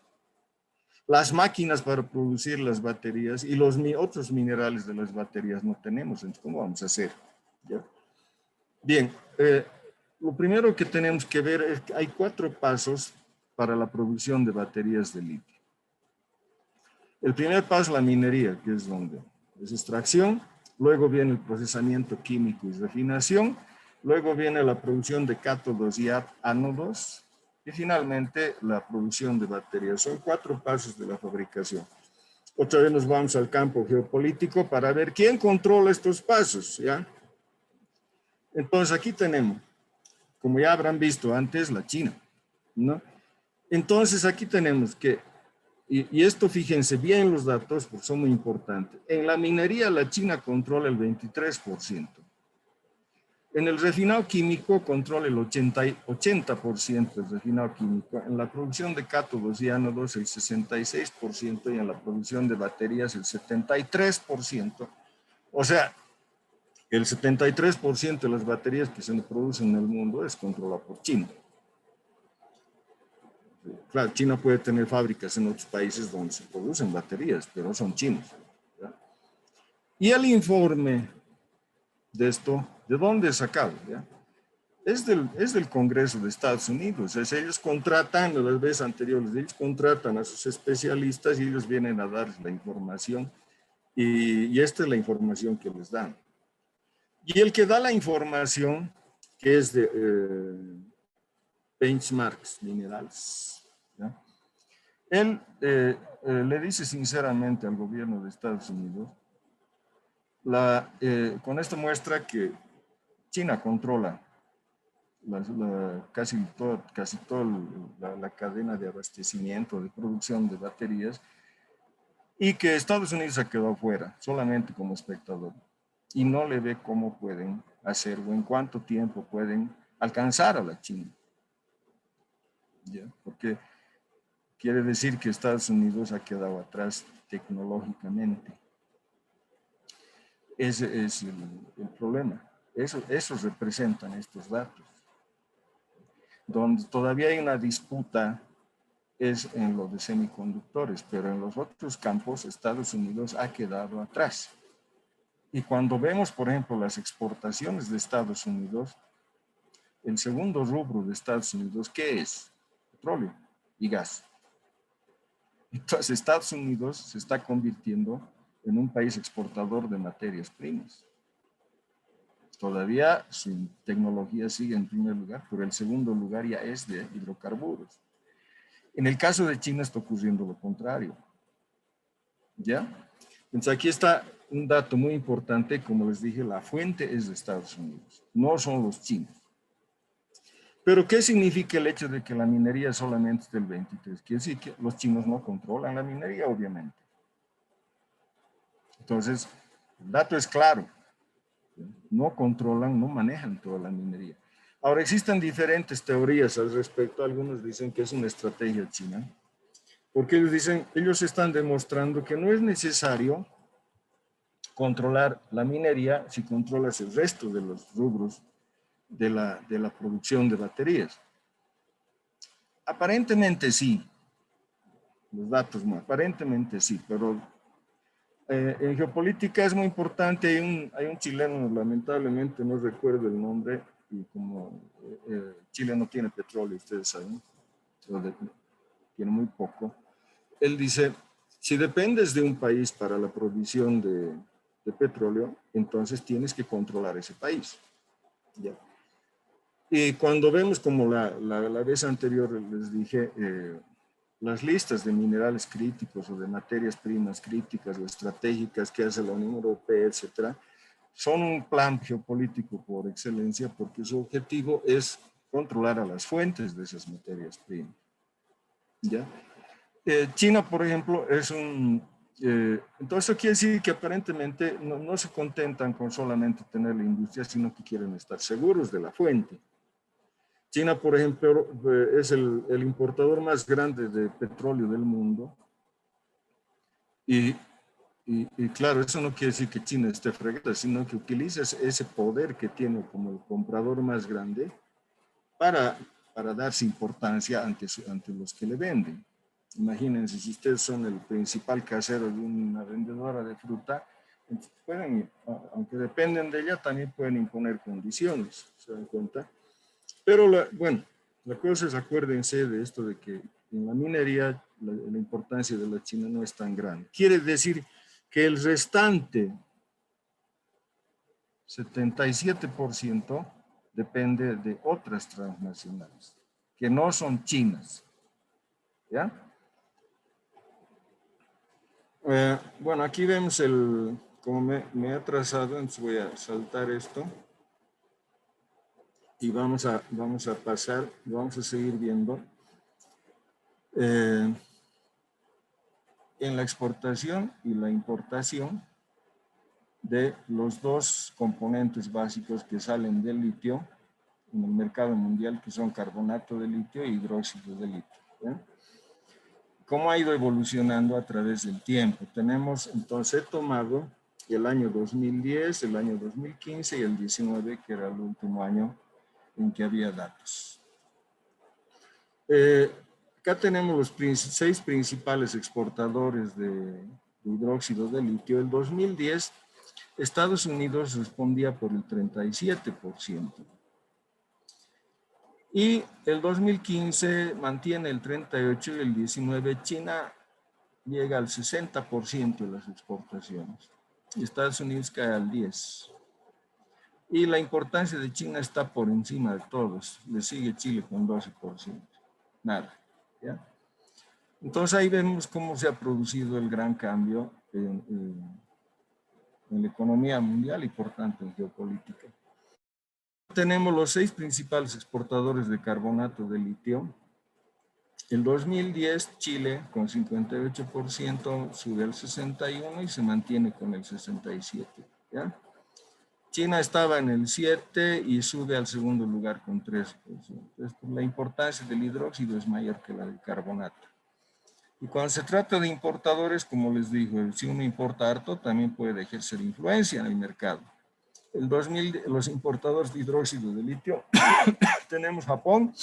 las máquinas para producir las baterías y los otros minerales de las baterías no tenemos. Entonces, ¿cómo vamos a hacer? ¿Ya? Bien, lo primero que tenemos que ver es que hay 4 pasos para la producción de baterías de litio. El primer paso es la minería, que es donde es extracción, luego viene el procesamiento químico y refinación, luego viene la producción de cátodos y ánodos, y finalmente la producción de baterías. Son 4 pasos de la fabricación. Otra vez nos vamos al campo geopolítico para ver quién controla estos pasos, ¿ya? Entonces aquí tenemos, como ya habrán visto antes, la China, ¿no? Entonces aquí tenemos que, y esto fíjense bien los datos porque son muy importantes. En la minería la China controla el 23%. En el refinado químico controla el 80% del refinado químico. En la producción de cátodos y ánodos el 66% y en la producción de baterías el 73%. O sea, el 73% de las baterías que se producen en el mundo es controlado por China. Claro, China puede tener fábricas en otros países donde se producen baterías, pero son chinos, ¿ya? Y el informe de esto, ¿de dónde es sacado? ¿Ya? Es del Congreso de Estados Unidos. Es, ellos contratan, las veces anteriores, ellos contratan a sus especialistas y ellos vienen a dar la información y esta es la información que les dan. Y el que da la información, que es de Benchmarks Minerals, ¿ya? Él le dice sinceramente al gobierno de Estados Unidos, con esto muestra que China controla casi toda la cadena de abastecimiento, de producción de baterías, y que Estados Unidos ha quedado fuera, solamente como espectador, y no le ve cómo pueden hacer o en cuánto tiempo pueden alcanzar a la China. ¿Ya? Porque quiere decir que Estados Unidos ha quedado atrás tecnológicamente. Ese es el problema. Eso representan estos datos. Donde todavía hay una disputa es en lo de semiconductores, pero en los otros campos Estados Unidos ha quedado atrás. Y cuando vemos, por ejemplo, las exportaciones de Estados Unidos, el segundo rubro de Estados Unidos, ¿qué es? Petróleo y gas. Entonces, Estados Unidos se está convirtiendo en un país exportador de materias primas. Todavía su tecnología sigue en primer lugar, pero el segundo lugar ya es de hidrocarburos. En el caso de China está ocurriendo lo contrario. ¿Ya? Entonces aquí está un dato muy importante, como les dije, la fuente es de Estados Unidos, no son los chinos. Pero ¿qué significa el hecho de que la minería solamente es del 23%? Quiere decir que los chinos no controlan la minería, obviamente. Entonces, el dato es claro. No controlan, no manejan toda la minería. Ahora, existen diferentes teorías al respecto. Algunos dicen que es una estrategia china, porque ellos dicen, ellos están demostrando que no es necesario controlar la minería si controlas el resto de los rubros de la producción de baterías. Aparentemente sí, los datos no, aparentemente sí, pero en geopolítica es muy importante, hay un chileno, lamentablemente no recuerdo el nombre, y como Chile no tiene petróleo, ustedes saben, tiene muy poco, él dice, si dependes de un país para la provisión de petróleo, entonces tienes que controlar ese país. ¿Ya? Y cuando vemos como la vez anterior les dije, las listas de minerales críticos o de materias primas críticas o estratégicas que hace la Unión Europea, etcétera, son un plan geopolítico por excelencia porque su objetivo es controlar a las fuentes de esas materias primas. ¿Ya? China, por ejemplo, es entonces eso quiere decir que aparentemente no se contentan con solamente tener la industria, sino que quieren estar seguros de la fuente. China, por ejemplo, es el importador más grande de petróleo del mundo. Y claro, eso no quiere decir que China esté fregada, sino que utiliza ese poder que tiene como el comprador más grande para darse importancia ante los que le venden. Imagínense, si ustedes son el principal casero de una vendedora de fruta, pueden, aunque dependen de ella, también pueden imponer condiciones, ¿se dan cuenta? Pero bueno, la cosa es, acuérdense de esto de que en la minería la importancia de la China no es tan grande. Quiere decir que el restante 77% depende de otras transnacionales, que no son chinas. ¿Ya? Bueno, aquí vemos como me he atrasado, entonces voy a saltar esto. Y vamos a pasar, vamos a seguir viendo. En la exportación y la importación de los dos componentes básicos que salen del litio en el mercado mundial, que son carbonato de litio e hidróxido de litio. ¿Ya? ¿Cómo ha ido evolucionando a través del tiempo? Tenemos, entonces, he tomado el año 2010, el año 2015 y el 19, que era el último año en que había datos. Acá tenemos los 6 principales exportadores de hidróxido de litio. El 2010, Estados Unidos respondía por el 37%. Y el 2015 mantiene el 38% y el 19 China llega al 60% de las exportaciones. Y Estados Unidos cae al 10%. Y la importancia de China está por encima de todos. Le sigue Chile con 12%. Nada. ¿Ya? Entonces ahí vemos cómo se ha producido el gran cambio en la economía mundial y por tanto en geopolítica. Tenemos los 6 principales exportadores de carbonato de litio. El 2010 Chile con 58% sube al 61% y se mantiene con el 67%. ¿Ya? China estaba en el 7 y sube al segundo lugar con 13%. Entonces, la importancia del hidróxido es mayor que la del carbonato. Y cuando se trata de importadores, como les digo, si uno importa harto, también puede ejercer influencia en el mercado. El 2000, los importadores de hidróxido de litio, tenemos Japón,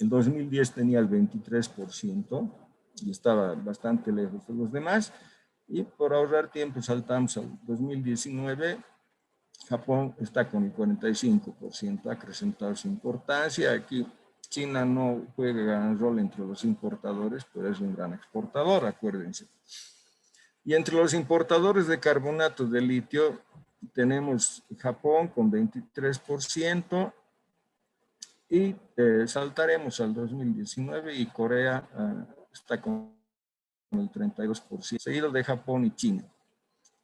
el 2010 tenía el 23% y estaba bastante lejos de los demás. Y por ahorrar tiempo saltamos al 2019, Japón está con el 45%, ha acrecentado su importancia. Aquí China no juega gran rol entre los importadores, pero es un gran exportador, acuérdense. Y entre los importadores de carbonato de litio tenemos Japón con 23% y saltaremos al 2019 y Corea está con el 32%, seguido de Japón y China.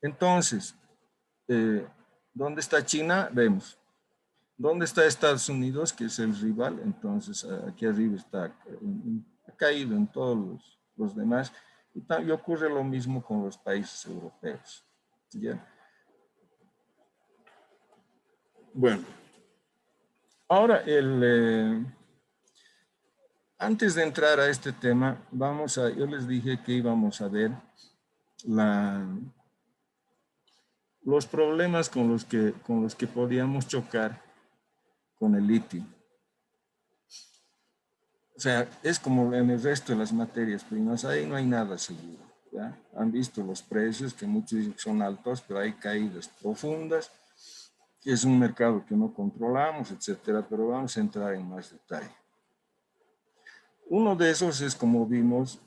Entonces, ¿dónde está China? Vemos. ¿Dónde está Estados Unidos, que es el rival? Entonces, aquí arriba está, ha caído en todos los demás. Y ocurre lo mismo con los países europeos. ¿Ya? Bueno, ahora, antes de entrar a este tema, yo les dije que íbamos a ver los problemas con los que podíamos chocar con el litio. O sea, es como en el resto de las materias primas, ahí no hay nada seguro. ¿Ya? Han visto los precios, que muchos dicen que son altos, pero hay caídas profundas. Es un mercado que no controlamos, etcétera, pero vamos a entrar en más detalle. Uno de esos es, como vimos,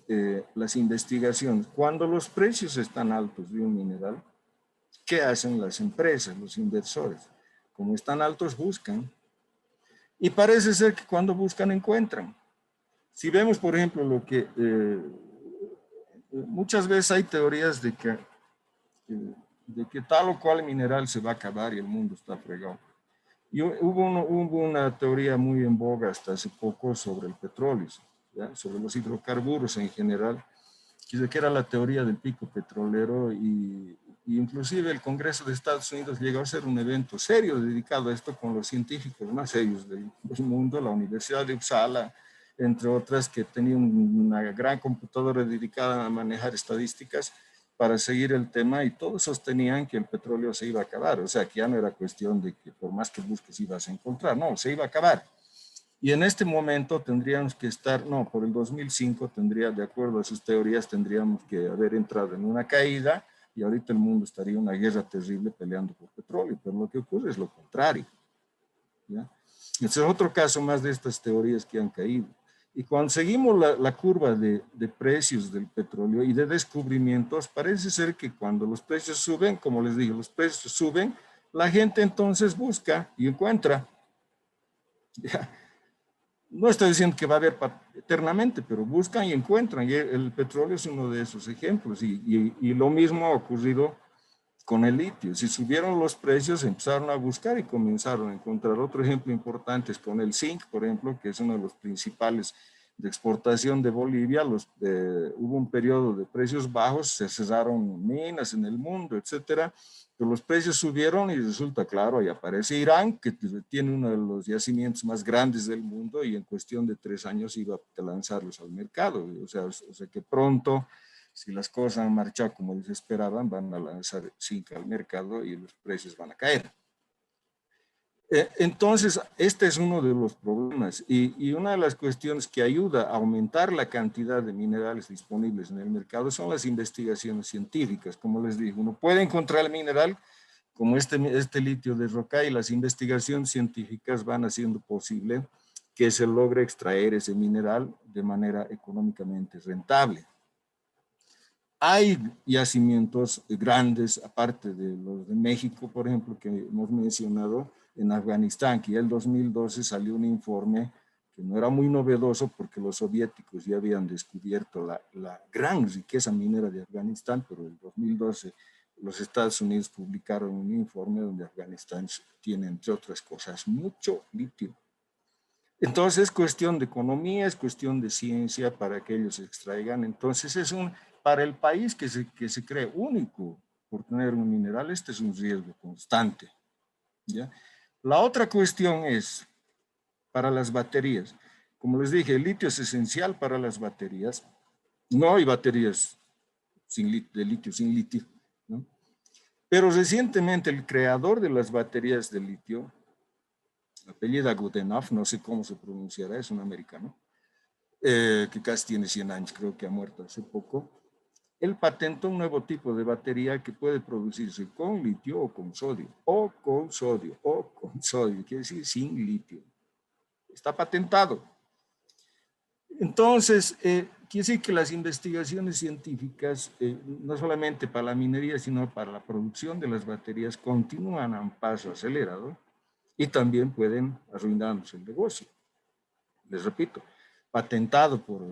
las investigaciones. Cuando los precios están altos de un mineral, ¿qué hacen las empresas, los inversores? Como están altos, buscan. Y parece ser que cuando buscan, encuentran. Si vemos, por ejemplo, lo que muchas veces hay teorías de que tal o cual mineral se va a acabar y el mundo está fregado. Y hubo una teoría muy en boga hasta hace poco sobre el petróleo, ¿ya? Sobre los hidrocarburos en general, que era la teoría del pico petrolero y inclusive el Congreso de Estados Unidos llegó a ser un evento serio dedicado a esto con los científicos más serios del mundo, la Universidad de Uppsala, entre otras, que tenía una gran computadora dedicada a manejar estadísticas para seguir el tema, y todos sostenían que el petróleo se iba a acabar. O sea, que ya no era cuestión de que por más que busques ibas a encontrar, no, se iba a acabar. Y en este momento tendríamos que estar, no, por el 2005 de acuerdo a sus teorías, tendríamos que haber entrado en una caída y ahorita el mundo estaría en una guerra terrible peleando por petróleo, pero lo que ocurre es lo contrario. ¿Ya? Ese es otro caso más de estas teorías que han caído. Y cuando seguimos la curva de precios del petróleo y de descubrimientos, parece ser que cuando los precios suben, como les digo, los precios suben, la gente entonces busca y encuentra. Ya. No estoy diciendo que va a haber eternamente, pero buscan y encuentran. Y el petróleo es uno de esos ejemplos. Y lo mismo ha ocurrido con el litio. Si subieron los precios, empezaron a buscar y comenzaron a encontrar. Otro ejemplo importante es con el zinc, por ejemplo, que es uno de los principales de exportación de Bolivia. Hubo un periodo de precios bajos, se cerraron minas en el mundo, etcétera. Pero los precios subieron y resulta claro, ahí aparece Irán, que tiene uno de los yacimientos más grandes del mundo y en cuestión de 3 años iba a lanzarlos al mercado. O sea que pronto, si las cosas han marchado como ellos esperaban, van a lanzar zinc al mercado y los precios van a caer. Entonces, este es uno de los problemas y una de las cuestiones que ayuda a aumentar la cantidad de minerales disponibles en el mercado son las investigaciones científicas. Como les digo, uno puede encontrar el mineral como este litio de roca y las investigaciones científicas van haciendo posible que se logre extraer ese mineral de manera económicamente rentable. Hay yacimientos grandes, aparte de los de México, por ejemplo, que hemos mencionado, en Afganistán, que ya en el 2012 salió un informe que no era muy novedoso porque los soviéticos ya habían descubierto la gran riqueza minera de Afganistán, pero en el 2012 los Estados Unidos publicaron un informe donde Afganistán tiene, entre otras cosas, mucho litio. Entonces es cuestión de economía, es cuestión de ciencia para que ellos extraigan. Entonces para el país que se cree único por tener un mineral, este es un riesgo constante, ¿ya? La otra cuestión es para las baterías. Como les dije, el litio es esencial para las baterías. No hay baterías de litio sin litio, ¿no? Pero recientemente el creador de las baterías de litio, apellida Goodenough, no sé cómo se pronunciará, es un americano, que casi tiene 100 años, creo que ha muerto hace poco. Él patentó un nuevo tipo de batería que puede producirse con litio o con sodio, quiere decir sin litio. Está patentado. Entonces, quiere decir que las investigaciones científicas, no solamente para la minería, sino para la producción de las baterías, continúan a un paso acelerado y también pueden arruinarnos el negocio. Les repito, patentado por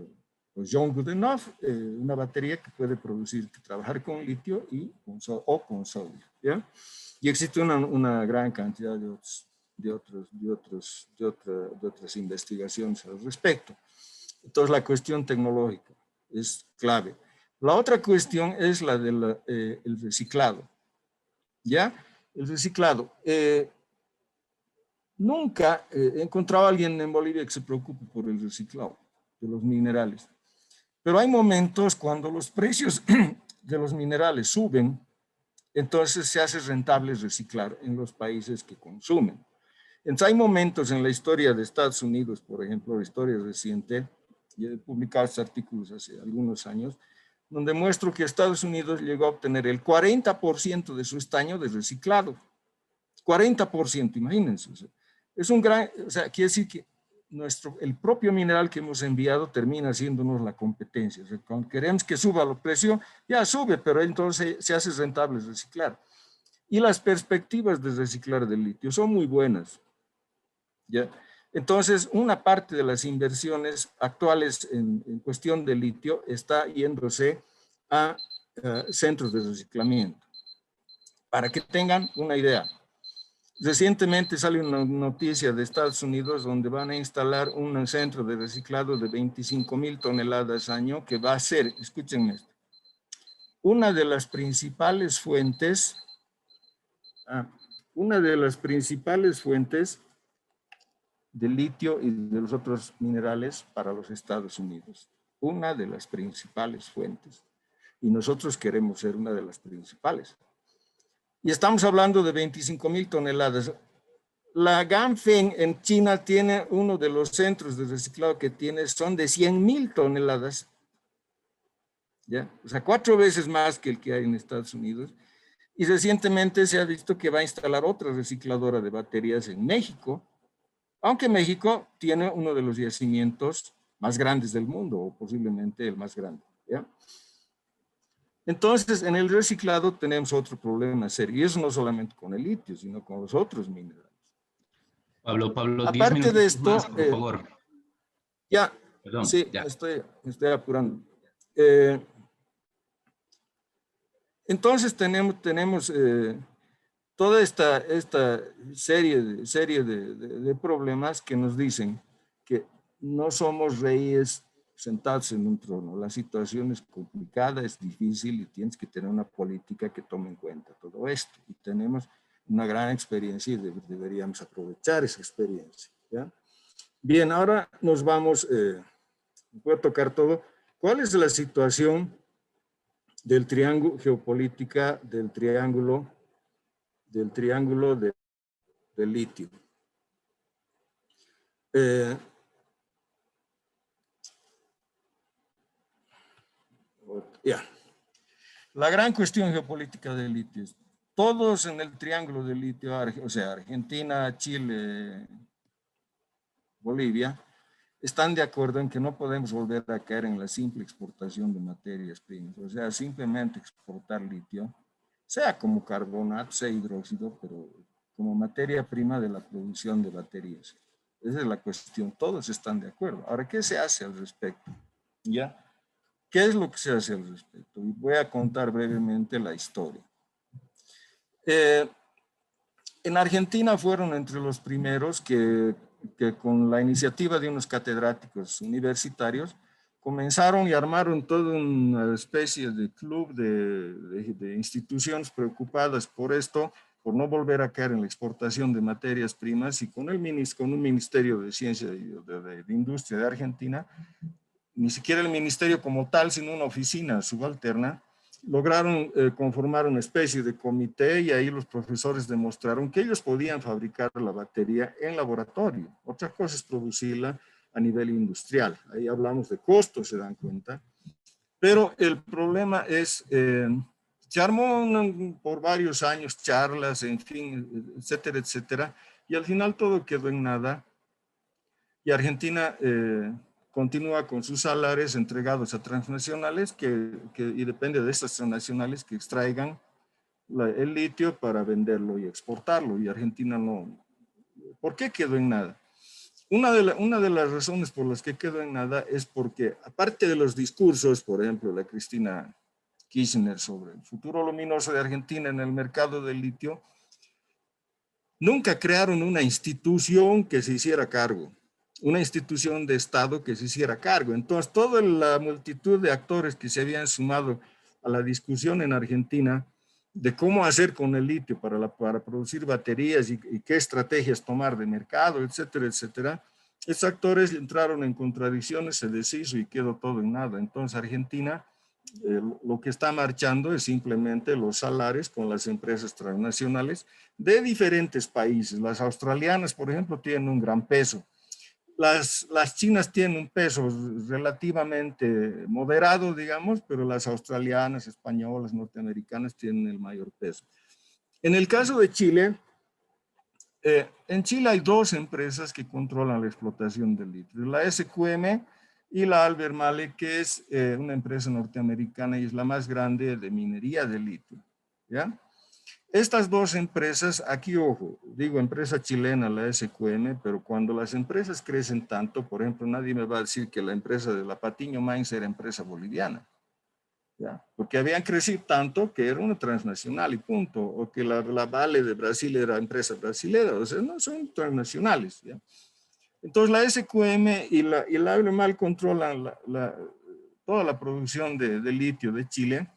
John Goodenough, una batería que puede trabajar con litio o con sodio, ¿ya? Y existe una gran cantidad de otras investigaciones al respecto. Entonces, la cuestión tecnológica es clave. La otra cuestión es la del el reciclado, ¿ya? El reciclado. Nunca he encontrado a alguien en Bolivia que se preocupe por el reciclado de los minerales. Pero hay momentos cuando los precios de los minerales suben, entonces se hace rentable reciclar en los países que consumen. Entonces hay momentos en la historia de Estados Unidos, por ejemplo, la historia reciente, y he publicado estos artículos hace algunos años, donde muestro que Estados Unidos llegó a obtener el 40% de su estaño de reciclado. 40%, imagínense. Es un gran, o sea, quiere decir que el propio mineral que hemos enviado termina haciéndonos la competencia. O sea, cuando queremos que suba el precio, ya sube, pero entonces se hace rentable reciclar. Y las perspectivas de reciclar del litio son muy buenas, ¿ya? Entonces, una parte de las inversiones actuales en cuestión de litio está yéndose a centros de reciclamiento. Para que tengan una idea, recientemente salió una noticia de Estados Unidos donde van a instalar un centro de reciclado de 25,000 toneladas año que va a ser, escúchenme esto, una de las principales fuentes de litio y de los otros minerales para los Estados Unidos. Una de las principales fuentes. Y nosotros queremos ser una de las principales. Y estamos hablando de 25,000 toneladas. La Ganfeng en China tiene uno de los centros de reciclado que tiene, son de 100,000 toneladas. ¿Ya? O sea, 4 veces más que el que hay en Estados Unidos. Y recientemente se ha visto que va a instalar otra recicladora de baterías en México, aunque México tiene uno de los yacimientos más grandes del mundo, o posiblemente el más grande, ¿ya? Entonces, en el reciclado tenemos otro problema serio, y eso no solamente con el litio, sino con los otros minerales. Pablo, 10 Aparte de minutos más, esto, por favor. ya, Perdón, sí, ya. me estoy apurando. Entonces tenemos toda esta serie de problemas que nos dicen que no somos reyes sentados en un trono. La situación es complicada, es difícil y tienes que tener una política que tome en cuenta todo esto. Y tenemos una gran experiencia y deberíamos aprovechar esa experiencia, ¿ya? Bien, ahora nos vamos, voy a tocar todo. ¿Cuál es la situación del triángulo geopolítica del triángulo del litio? Ya. La gran cuestión geopolítica del litio es, todos en el triángulo del litio, o sea, Argentina, Chile, Bolivia, están de acuerdo en que no podemos volver a caer en la simple exportación de materias primas, o sea, simplemente exportar litio, sea como carbonato, sea hidróxido, pero como materia prima de la producción de baterías. Esa es la cuestión, todos están de acuerdo. Ahora, ¿qué se hace al respecto? ¿Ya? ¿Qué es lo que se hace al respecto? Y voy a contar brevemente la historia. En Argentina fueron entre los primeros que con la iniciativa de unos catedráticos universitarios comenzaron y armaron toda una especie de club de instituciones preocupadas por esto, por no volver a caer en la exportación de materias primas, y con un Ministerio de Ciencia y de Industria de Argentina, ni siquiera el ministerio como tal, sino una oficina subalterna, lograron conformar una especie de comité, y ahí los profesores demostraron que ellos podían fabricar la batería en laboratorio. Otra cosa es producirla a nivel industrial. Ahí hablamos de costos, se dan cuenta. Pero el problema es, se armó por varios años charlas, en fin, etcétera, etcétera, y al final todo quedó en nada. Y Argentina continúa con sus salares entregados a transnacionales y depende de estas transnacionales que extraigan el litio para venderlo y exportarlo. Y Argentina no. ¿Por qué quedó en nada? Una de las razones por las que quedó en nada es porque, aparte de los discursos, por ejemplo, la Cristina Kirchner sobre el futuro luminoso de Argentina en el mercado del litio, nunca crearon una institución que se hiciera cargo, una institución de Estado que se hiciera cargo. Entonces, toda la multitud de actores que se habían sumado a la discusión en Argentina de cómo hacer con el litio para producir baterías y qué estrategias tomar de mercado, etcétera, etcétera, esos actores entraron en contradicciones, se deshizo y quedó todo en nada. Entonces, Argentina, lo que está marchando es simplemente los salarios con las empresas transnacionales de diferentes países. Las australianas, por ejemplo, tienen un gran peso. Las chinas tienen un peso relativamente moderado, digamos, pero las australianas, españolas, norteamericanas tienen el mayor peso. En el caso de Chile, en Chile hay dos empresas que controlan la explotación del litio, la SQM y la Albemarle, que es una empresa norteamericana y es la más grande de minería de litio, ¿ya? Estas dos empresas, aquí ojo, digo empresa chilena, la SQM, pero cuando las empresas crecen tanto, por ejemplo, nadie me va a decir que la empresa de la Patiño Mines era empresa boliviana, ¿ya? Porque habían crecido tanto que era una transnacional y punto, o que la Vale de Brasil era empresa brasilera, o sea, no son transnacionales, ¿ya? Entonces la SQM y la Albemarle controlan toda la producción de litio de Chile.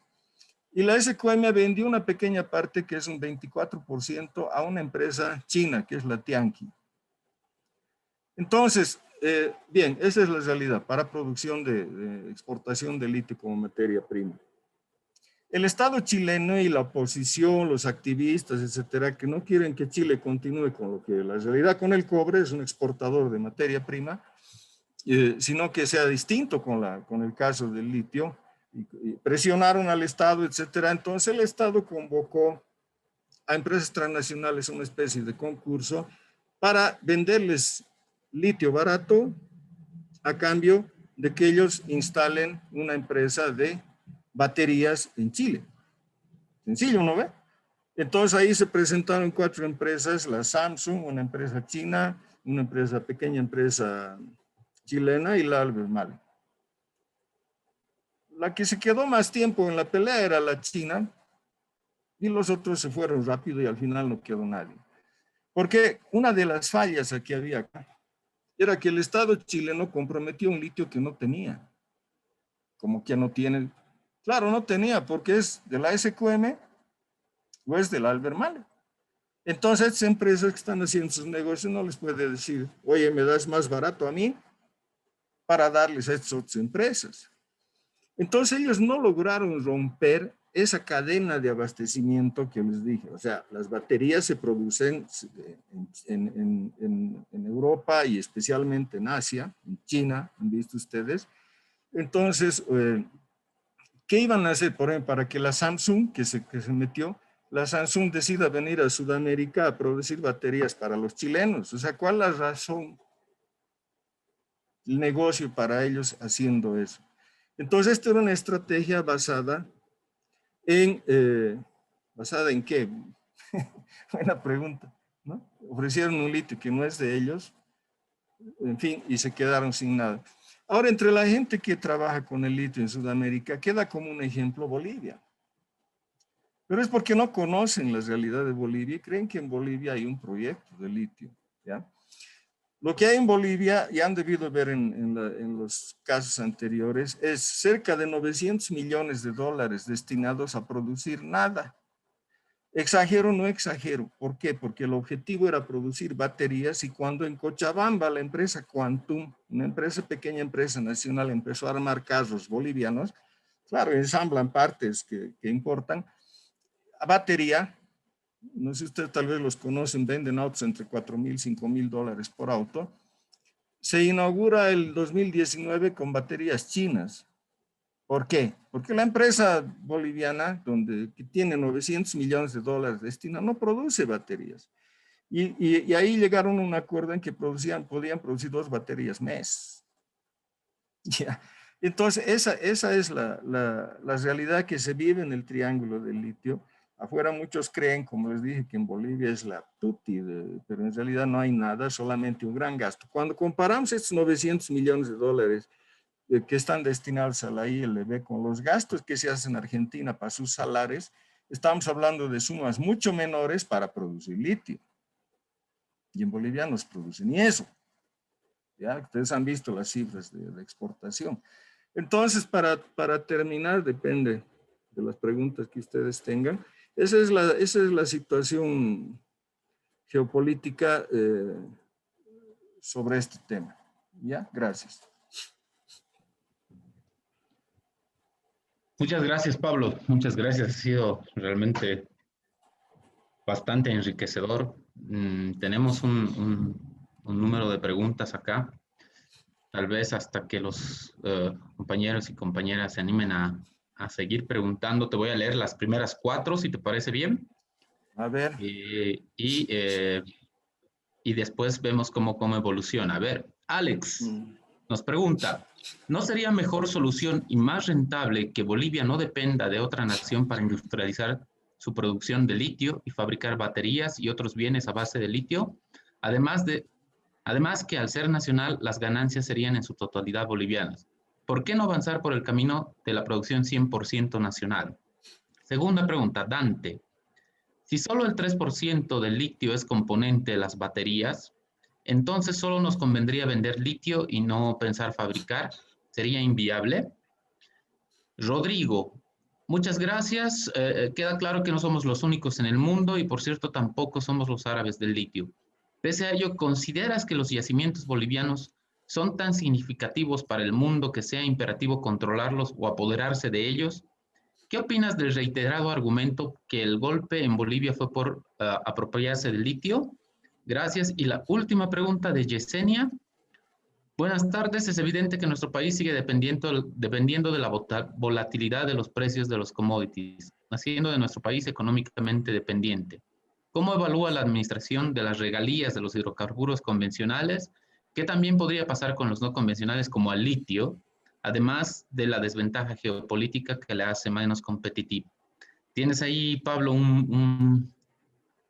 Y la SQM vendió una pequeña parte, que es un 24%, a una empresa china, que es la Tianqi. Entonces, bien, esa es la realidad para producción de exportación de litio como materia prima. El Estado chileno y la oposición, los activistas, etcétera, que no quieren que Chile continúe con lo que la realidad con el cobre es un exportador de materia prima, sino que sea distinto con el caso del litio, y presionaron al Estado, etcétera. Entonces el Estado convocó a empresas transnacionales una especie de concurso para venderles litio barato a cambio de que ellos instalen una empresa de baterías en Chile. Sencillo, ¿no ve? Entonces ahí se presentaron 4 empresas, la Samsung, una empresa china, una empresa, pequeña empresa chilena y la Albemarle. La que se quedó más tiempo en la pelea era la China y los otros se fueron rápido y al final no quedó nadie. Porque una de las fallas que había acá era que el Estado chileno comprometió un litio que no tenía. Como que no tiene. Claro, no tenía porque es de la SQM o es de la Albemarle. Entonces, estas empresas que están haciendo sus negocios no les puede decir, oye, me das más barato a mí para darles a estas otras empresas. Entonces, ellos no lograron romper esa cadena de abastecimiento que les dije. O sea, las baterías se producen en Europa y especialmente en Asia, en China, han visto ustedes. Entonces, ¿qué iban a hacer? Por ejemplo, para que la Samsung, que se metió, la Samsung decida venir a Sudamérica a producir baterías para los chilenos. O sea, ¿cuál es la razón, el negocio para ellos haciendo eso? Entonces, esta era una estrategia basada en qué? Buena pregunta, ¿no? Ofrecieron un litio que no es de ellos, en fin, y se quedaron sin nada. Ahora, entre la gente que trabaja con el litio en Sudamérica, queda como un ejemplo Bolivia. Pero es porque no conocen la realidad de Bolivia y creen que en Bolivia hay un proyecto de litio, ¿ya? Lo que hay en Bolivia, y han debido ver en los casos anteriores, es cerca de 900 millones de dólares destinados a producir nada. ¿Exagero o no exagero? ¿Por qué? Porque el objetivo era producir baterías y cuando en Cochabamba la empresa Quantum, una empresa, pequeña empresa nacional, empezó a armar carros bolivianos, claro, ensamblan partes que importan, a batería, no sé si ustedes tal vez los conocen, venden autos entre 4,000 y 5,000 dólares por auto. Se inaugura el 2019 con baterías chinas. ¿Por qué? Porque la empresa boliviana, que tiene 900 millones de dólares destinado, no produce baterías. Y ahí llegaron a un acuerdo en que podían producir 2 baterías mes. Ya. Entonces, esa es la realidad que se vive en el triángulo del litio. Afuera muchos creen, como les dije, que en Bolivia es la tutti, pero en realidad no hay nada, solamente un gran gasto. Cuando comparamos estos 900 millones de dólares que están destinados a la ILB con los gastos que se hacen en Argentina para sus salarios, estamos hablando de sumas mucho menores para producir litio. Y en Bolivia no se produce ni eso. ¿Ya? Ustedes han visto las cifras de exportación. Entonces, para terminar, depende de las preguntas que ustedes tengan. Esa es la situación geopolítica sobre este tema. ¿Ya? Gracias. Muchas gracias, Pablo. Muchas gracias. Ha sido realmente bastante enriquecedor. Tenemos un número de preguntas acá. Tal vez hasta que los compañeros y compañeras se animen a seguir preguntando. Te voy a leer las primeras 4, si te parece bien. A ver. Y después vemos cómo evoluciona. A ver, Alex nos pregunta, ¿no sería mejor solución y más rentable que Bolivia no dependa de otra nación para industrializar su producción de litio y fabricar baterías y otros bienes a base de litio? Además que al ser nacional, las ganancias serían en su totalidad bolivianas. ¿Por qué no avanzar por el camino de la producción 100% nacional? Segunda pregunta, Dante. Si solo el 3% del litio es componente de las baterías, entonces solo nos convendría vender litio y no pensar fabricar. ¿Sería inviable? Rodrigo, muchas gracias. Queda claro que no somos los únicos en el mundo y, por cierto, tampoco somos los árabes del litio. Pese a ello, ¿consideras que los yacimientos bolivianos son tan significativos para el mundo que sea imperativo controlarlos o apoderarse de ellos? ¿Qué opinas del reiterado argumento que el golpe en Bolivia fue por apropiarse del litio? Gracias. Y la última pregunta de Yesenia. Buenas tardes. Es evidente que nuestro país sigue dependiendo de la volatilidad de los precios de los commodities, haciendo de nuestro país económicamente dependiente. ¿Cómo evalúa la administración de las regalías de los hidrocarburos convencionales ¿Qué también podría pasar con los no convencionales como al litio, además de la desventaja geopolítica que le hace menos competitivo? Tienes ahí, Pablo,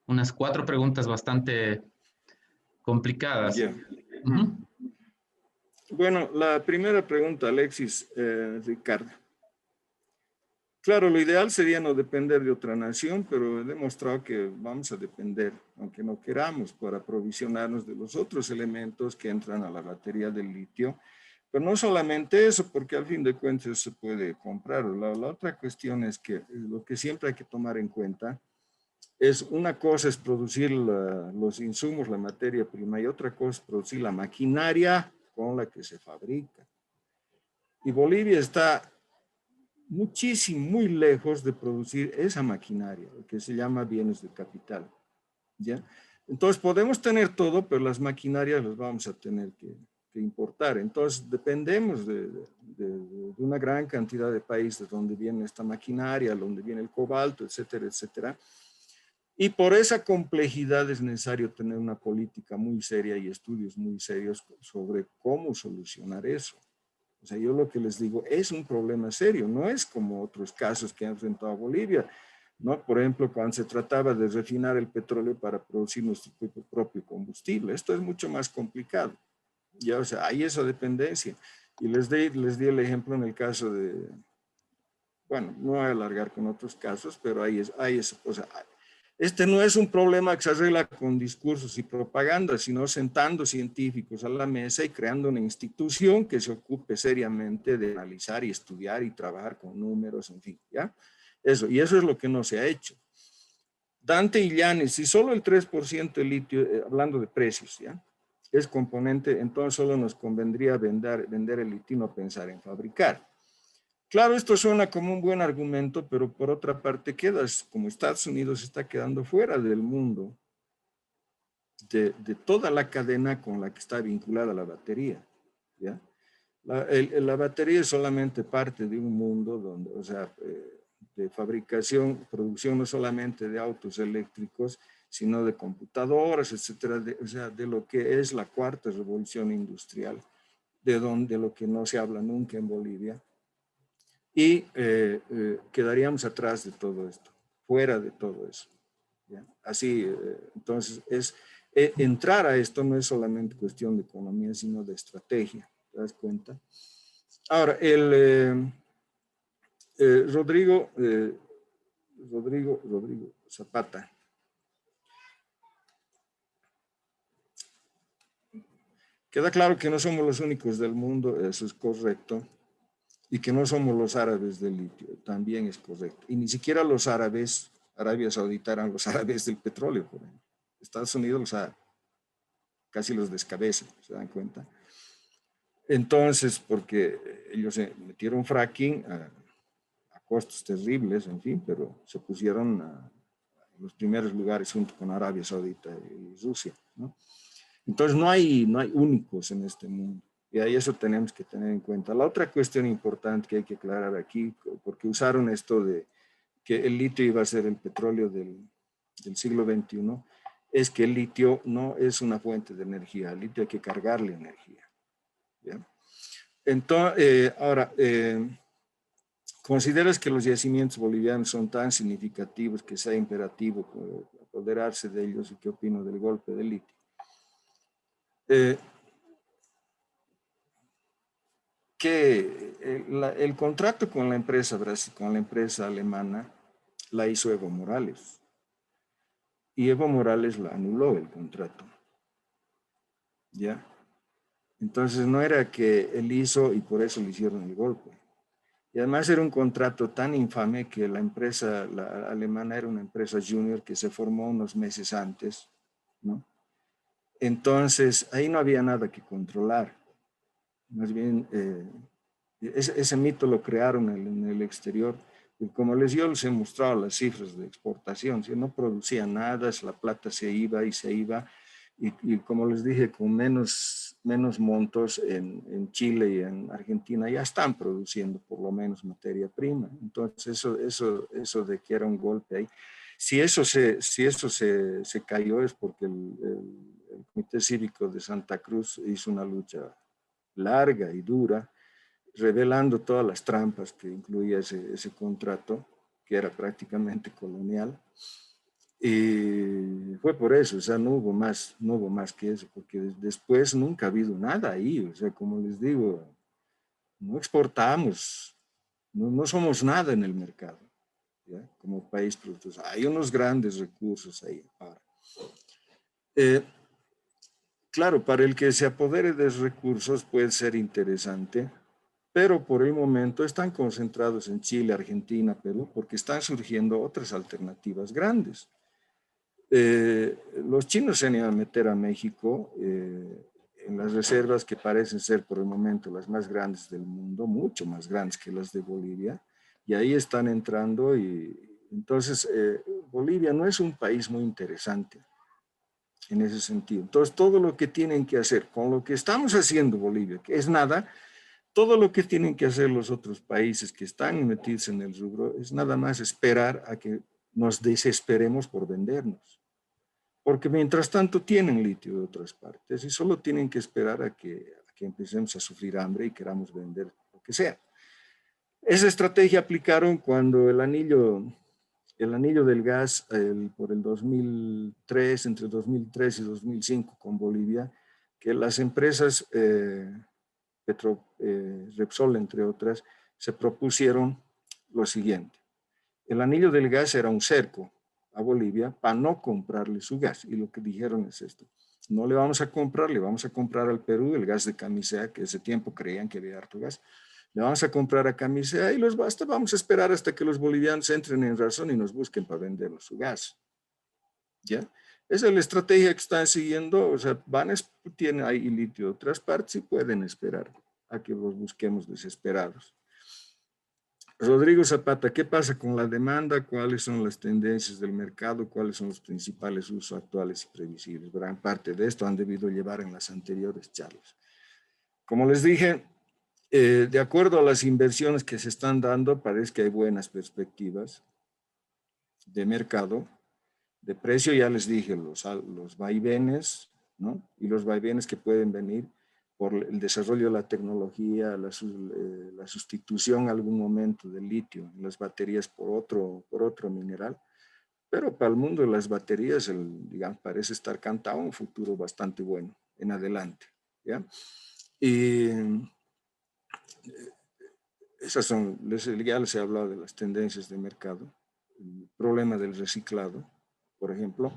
unas 4 preguntas bastante complicadas. Ya. Bueno, la primera pregunta, Alexis, Ricardo. Claro, lo ideal sería no depender de otra nación, pero he demostrado que vamos a depender, aunque no queramos, para aprovisionarnos de los otros elementos que entran a la batería del litio. Pero no solamente eso, porque al fin de cuentas se puede comprar. La otra cuestión es que lo que siempre hay que tomar en cuenta es una cosa es producir los insumos, la materia prima, y otra cosa es producir la maquinaria con la que se fabrica. Y Bolivia está muchísimo, muy lejos de producir esa maquinaria, lo que se llama bienes de capital, ¿ya? Entonces podemos tener todo, pero las maquinarias las vamos a tener que importar. Entonces dependemos de una gran cantidad de países donde viene esta maquinaria, donde viene el cobalto, etcétera, etcétera. Y por esa complejidad es necesario tener una política muy seria y estudios muy serios sobre cómo solucionar eso. O sea, yo lo que les digo es un problema serio, no es como otros casos que ha enfrentado Bolivia, ¿no? Por ejemplo, cuando se trataba de refinar el petróleo para producir nuestro propio combustible. Esto es mucho más complicado. Ya, o sea, hay esa dependencia. Y les di el ejemplo en el caso de, bueno, no voy a alargar con otros casos, pero hay eso. O sea, este no es un problema que se arregla con discursos y propaganda, sino sentando científicos a la mesa y creando una institución que se ocupe seriamente de analizar y estudiar y trabajar con números, en fin, ¿ya? Eso, y eso es lo que no se ha hecho. Dante y Llanes, si solo el 3% de litio, hablando de precios, ¿ya?, es componente, entonces solo nos convendría vender el litio y no pensar en fabricar. Claro, esto suena como un buen argumento, pero por otra parte quedas, como Estados Unidos está quedando fuera del mundo, de toda la cadena con la que está vinculada la batería, ¿ya? La batería es solamente parte de un mundo donde, o sea, de fabricación, producción no solamente de autos eléctricos, sino de computadoras, etcétera, o sea, de lo que es la cuarta revolución industrial, de lo que no se habla nunca en Bolivia. Y quedaríamos atrás de todo esto, fuera de todo eso, ¿ya? Así, entonces, entrar a esto no es solamente cuestión de economía, sino de estrategia, ¿te das cuenta? Ahora, Rodrigo Zapata. Queda claro que no somos los únicos del mundo, eso es correcto. Y que no somos los árabes del litio, también es correcto. Y ni siquiera los árabes, Arabia Saudita eran los árabes del petróleo, por ejemplo. Estados Unidos casi los descabeza, ¿se dan cuenta? Entonces, porque ellos se metieron fracking a costos terribles, en fin, pero se pusieron en los primeros lugares junto con Arabia Saudita y Rusia, ¿no? Entonces no hay únicos en este mundo. Y ahí eso tenemos que tener en cuenta. La otra cuestión importante que hay que aclarar aquí, porque usaron esto de que el litio iba a ser el petróleo del siglo XXI, es que el litio no es una fuente de energía. Al litio hay que cargarle energía, ¿ya? Entonces, ahora, ¿consideras que los yacimientos bolivianos son tan significativos que sea imperativo apoderarse de ellos? ¿Y qué opino del golpe del litio? Que el contrato con la empresa alemana la hizo Evo Morales y Evo Morales la anuló el contrato, ¿ya? Entonces no era que él hizo y por eso le hicieron el golpe. Y además era un contrato tan infame que la empresa alemana era una empresa junior que se formó unos meses antes, ¿no? Entonces ahí no había nada que controlar. Más bien, ese mito lo crearon en el exterior. Y como yo les he mostrado las cifras de exportación, si no producía nada, la plata se iba y se iba. Y como les dije, con menos montos en Chile y en Argentina ya están produciendo por lo menos materia prima. Entonces eso de que era un golpe ahí. Si eso se cayó es porque el Comité Cívico de Santa Cruz hizo una lucha larga y dura, revelando todas las trampas que incluía ese contrato, que era prácticamente colonial. Y fue por eso, o sea, no hubo más que eso, porque después nunca ha habido nada ahí, o sea, como les digo, no exportamos, no somos nada en el mercado, ¿ya? Como país productor. Hay unos grandes recursos ahí. Ahora, claro, para el que se apodere de esos recursos puede ser interesante, pero por el momento están concentrados en Chile, Argentina, Perú, porque están surgiendo otras alternativas grandes. Los chinos se han ido a meter a México en las reservas que parecen ser por el momento las más grandes del mundo, mucho más grandes que las de Bolivia, y ahí están entrando y entonces Bolivia no es un país muy interesante en ese sentido. Entonces todo lo que tienen que hacer con lo que estamos haciendo Bolivia, que es nada, todo lo que tienen que hacer los otros países que están metidos en el rubro es nada más esperar a que nos desesperemos por vendernos. Porque mientras tanto tienen litio de otras partes y solo tienen que esperar a que empecemos a sufrir hambre y queramos vender lo que sea. Esa estrategia aplicaron cuando el anillo del gas por el 2003, entre 2003 y 2005 con Bolivia, que las empresas Repsol, entre otras, se propusieron lo siguiente. El anillo del gas era un cerco a Bolivia para no comprarle su gas. Y lo que dijeron es esto. No le vamos a comprar, le vamos a comprar al Perú el gas de Camisea, que ese tiempo creían que había harto gas. Le vamos a comprar a Camisea y vamos a esperar hasta que los bolivianos entren en razón y nos busquen para vendernos su gas. ¿Ya? Esa es la estrategia que están siguiendo. O sea, tienen ahí litio de otras partes y pueden esperar a que los busquemos desesperados. Rodrigo Zapata, ¿qué pasa con la demanda? ¿Cuáles son las tendencias del mercado? ¿Cuáles son los principales usos actuales y previsibles? Gran parte de esto han debido llevar en las anteriores charlas. Como les dije, de acuerdo a las inversiones que se están dando, parece que hay buenas perspectivas de mercado. De precio ya les dije, los vaivenes, ¿no? Y los vaivenes que pueden venir por el desarrollo de la tecnología, la sustitución en algún momento del litio, las baterías por otro mineral. Pero para el mundo de las baterías, digamos, parece estar cantado un futuro bastante bueno en adelante, ¿ya? Y esas son, ya les he hablado de las tendencias de mercado, el problema del reciclado, por ejemplo.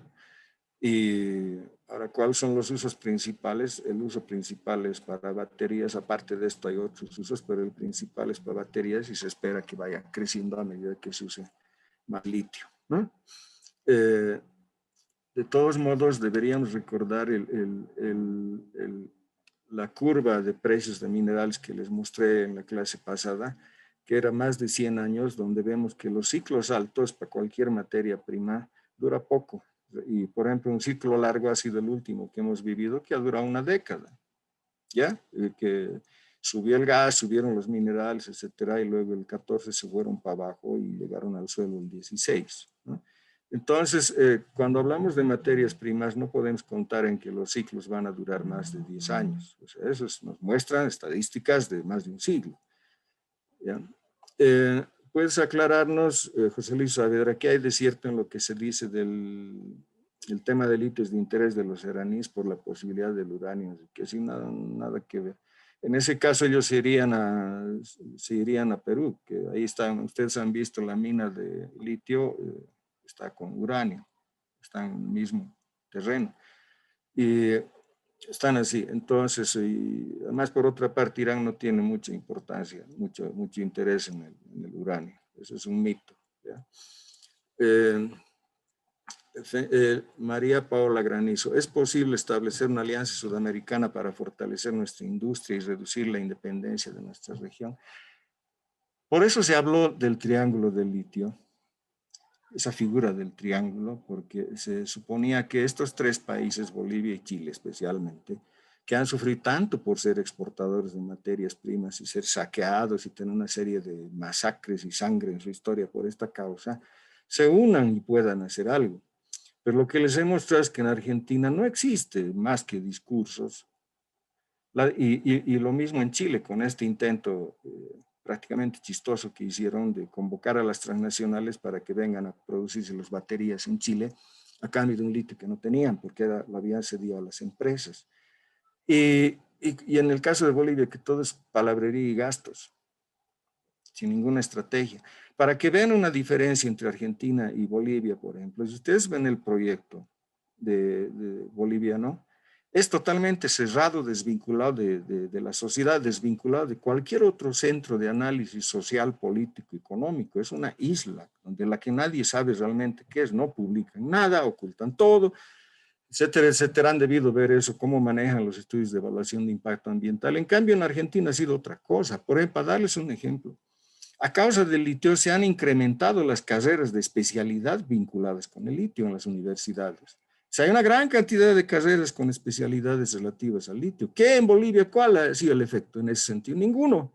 Y ahora, ¿cuáles son los usos principales? El uso principal es para baterías. Aparte de esto hay otros usos, pero el principal es para baterías y se espera que vaya creciendo a medida que se use más litio, ¿no? De todos modos, deberíamos recordar la curva de precios de minerales que les mostré en la clase pasada, que era más de 100 años, donde vemos que los ciclos altos para cualquier materia prima dura poco. Y, por ejemplo, un ciclo largo ha sido el último que hemos vivido, que ha durado una década, ¿ya? Que subió el gas, subieron los minerales, etcétera, y luego el 14 se fueron para abajo y llegaron al suelo el 16, ¿no? Entonces, cuando hablamos de materias primas, no podemos contar en que los ciclos van a durar más de 10 años. O sea, eso nos muestran estadísticas de más de un siglo, ¿ya? ¿Puedes aclararnos, José Luis Saavedra, qué hay de cierto en lo que se dice del tema de litio de interés de los iraníes por la posibilidad del uranio? Que sin nada que ver. En ese caso ellos se irían a Perú, que ahí están, ustedes han visto la mina de litio, está con uranio, está en el mismo terreno. Y están así. Entonces, y además, por otra parte, Irán no tiene mucha importancia, mucho interés en el uranio. Eso es un mito, ¿ya? María Paola Granizo, ¿es posible establecer una alianza sudamericana para fortalecer nuestra industria y reducir la independencia de nuestra región? Por eso se habló del triángulo del litio, esa figura del triángulo, porque se suponía que estos tres países, Bolivia y Chile especialmente, que han sufrido tanto por ser exportadores de materias primas y ser saqueados y tener una serie de masacres y sangre en su historia por esta causa, se unan y puedan hacer algo. Pero lo que les he mostrado es que en Argentina no existe más que discursos. Y lo mismo en Chile, con este intento prácticamente chistoso que hicieron de convocar a las transnacionales para que vengan a producirse las baterías en Chile, a cambio de un litio que no tenían, porque lo habían cedido a las empresas. Y en el caso de Bolivia, que todo es palabrería y gastos, sin ninguna estrategia. Para que vean una diferencia entre Argentina y Bolivia, por ejemplo, si ustedes ven el proyecto de boliviano, es totalmente cerrado, desvinculado de la sociedad, desvinculado de cualquier otro centro de análisis social, político, económico. Es una isla donde la que nadie sabe realmente qué es, no publican nada, ocultan todo, etcétera, etcétera. Han debido ver eso, cómo manejan los estudios de evaluación de impacto ambiental. En cambio, en Argentina ha sido otra cosa. Por ejemplo, para darles un ejemplo, a causa del litio se han incrementado las carreras de especialidad vinculadas con el litio en las universidades. O sea, hay una gran cantidad de carreras con especialidades relativas al litio. ¿Qué en Bolivia? ¿Cuál ha sido el efecto en ese sentido? Ninguno.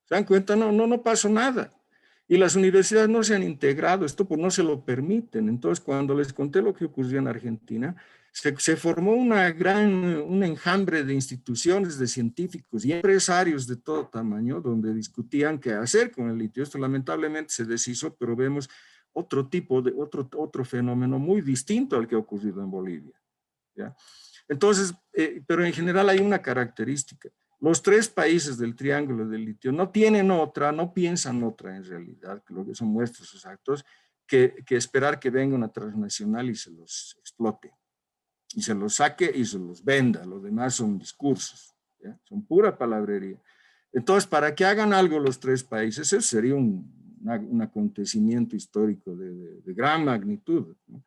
¿Se dan cuenta? No pasó nada. Y las universidades no se han integrado, esto pues no se lo permiten. Entonces, cuando les conté lo que ocurrió en Argentina, se formó un enjambre de instituciones, de científicos y empresarios de todo tamaño, donde discutían qué hacer con el litio. Esto lamentablemente se deshizo, pero vemos otro fenómeno muy distinto al que ha ocurrido en Bolivia, ¿ya? Entonces, pero en general hay una característica. Los tres países del triángulo del litio no tienen otra, no piensan otra en realidad, que lo que son muestran sus actos, que esperar que venga una transnacional y se los explote, y se los saque y se los venda. Lo demás son discursos, ¿ya? Son pura palabrería. Entonces, para que hagan algo los tres países, eso sería un acontecimiento histórico de gran magnitud, ¿no?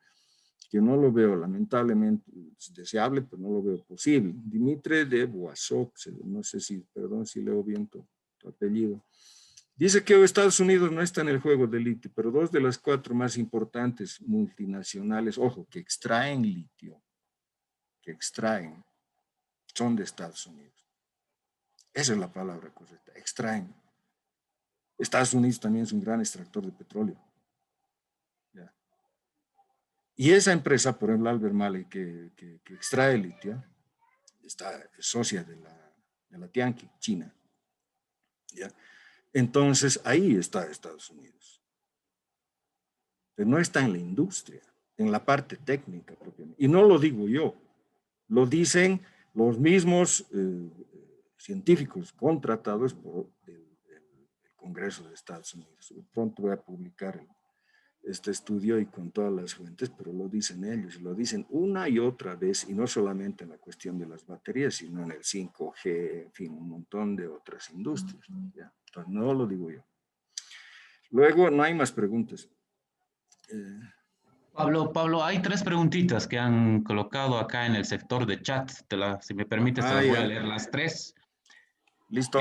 Que no lo veo, lamentablemente, es deseable, pero no lo veo posible. Dimitri de Boisot, no sé si, perdón si leo bien tu apellido, dice que Estados Unidos no está en el juego de litio, pero dos de las cuatro más importantes multinacionales, ojo, que extraen litio, son de Estados Unidos. Esa es la palabra correcta, extraen. Estados Unidos también es un gran extractor de petróleo. ¿Ya? Y esa empresa, por ejemplo, Albemarle, que extrae litio, es socia de la Tianqi, China. ¿Ya? Entonces, ahí está Estados Unidos. Pero no está en la industria, en la parte técnica propiamente. Y no lo digo yo, lo dicen los mismos científicos contratados por el Congreso de Estados Unidos. Pronto voy a publicar este estudio y con todas las fuentes, pero lo dicen ellos, y lo dicen una y otra vez, y no solamente en la cuestión de las baterías, sino en el 5G, en fin, un montón de otras industrias. ¿Ya? Entonces, no lo digo yo. Luego, no hay más preguntas. Pablo, hay tres preguntitas que han colocado acá en el sector de chat. Si me permites, te las voy a leer las tres. Listo.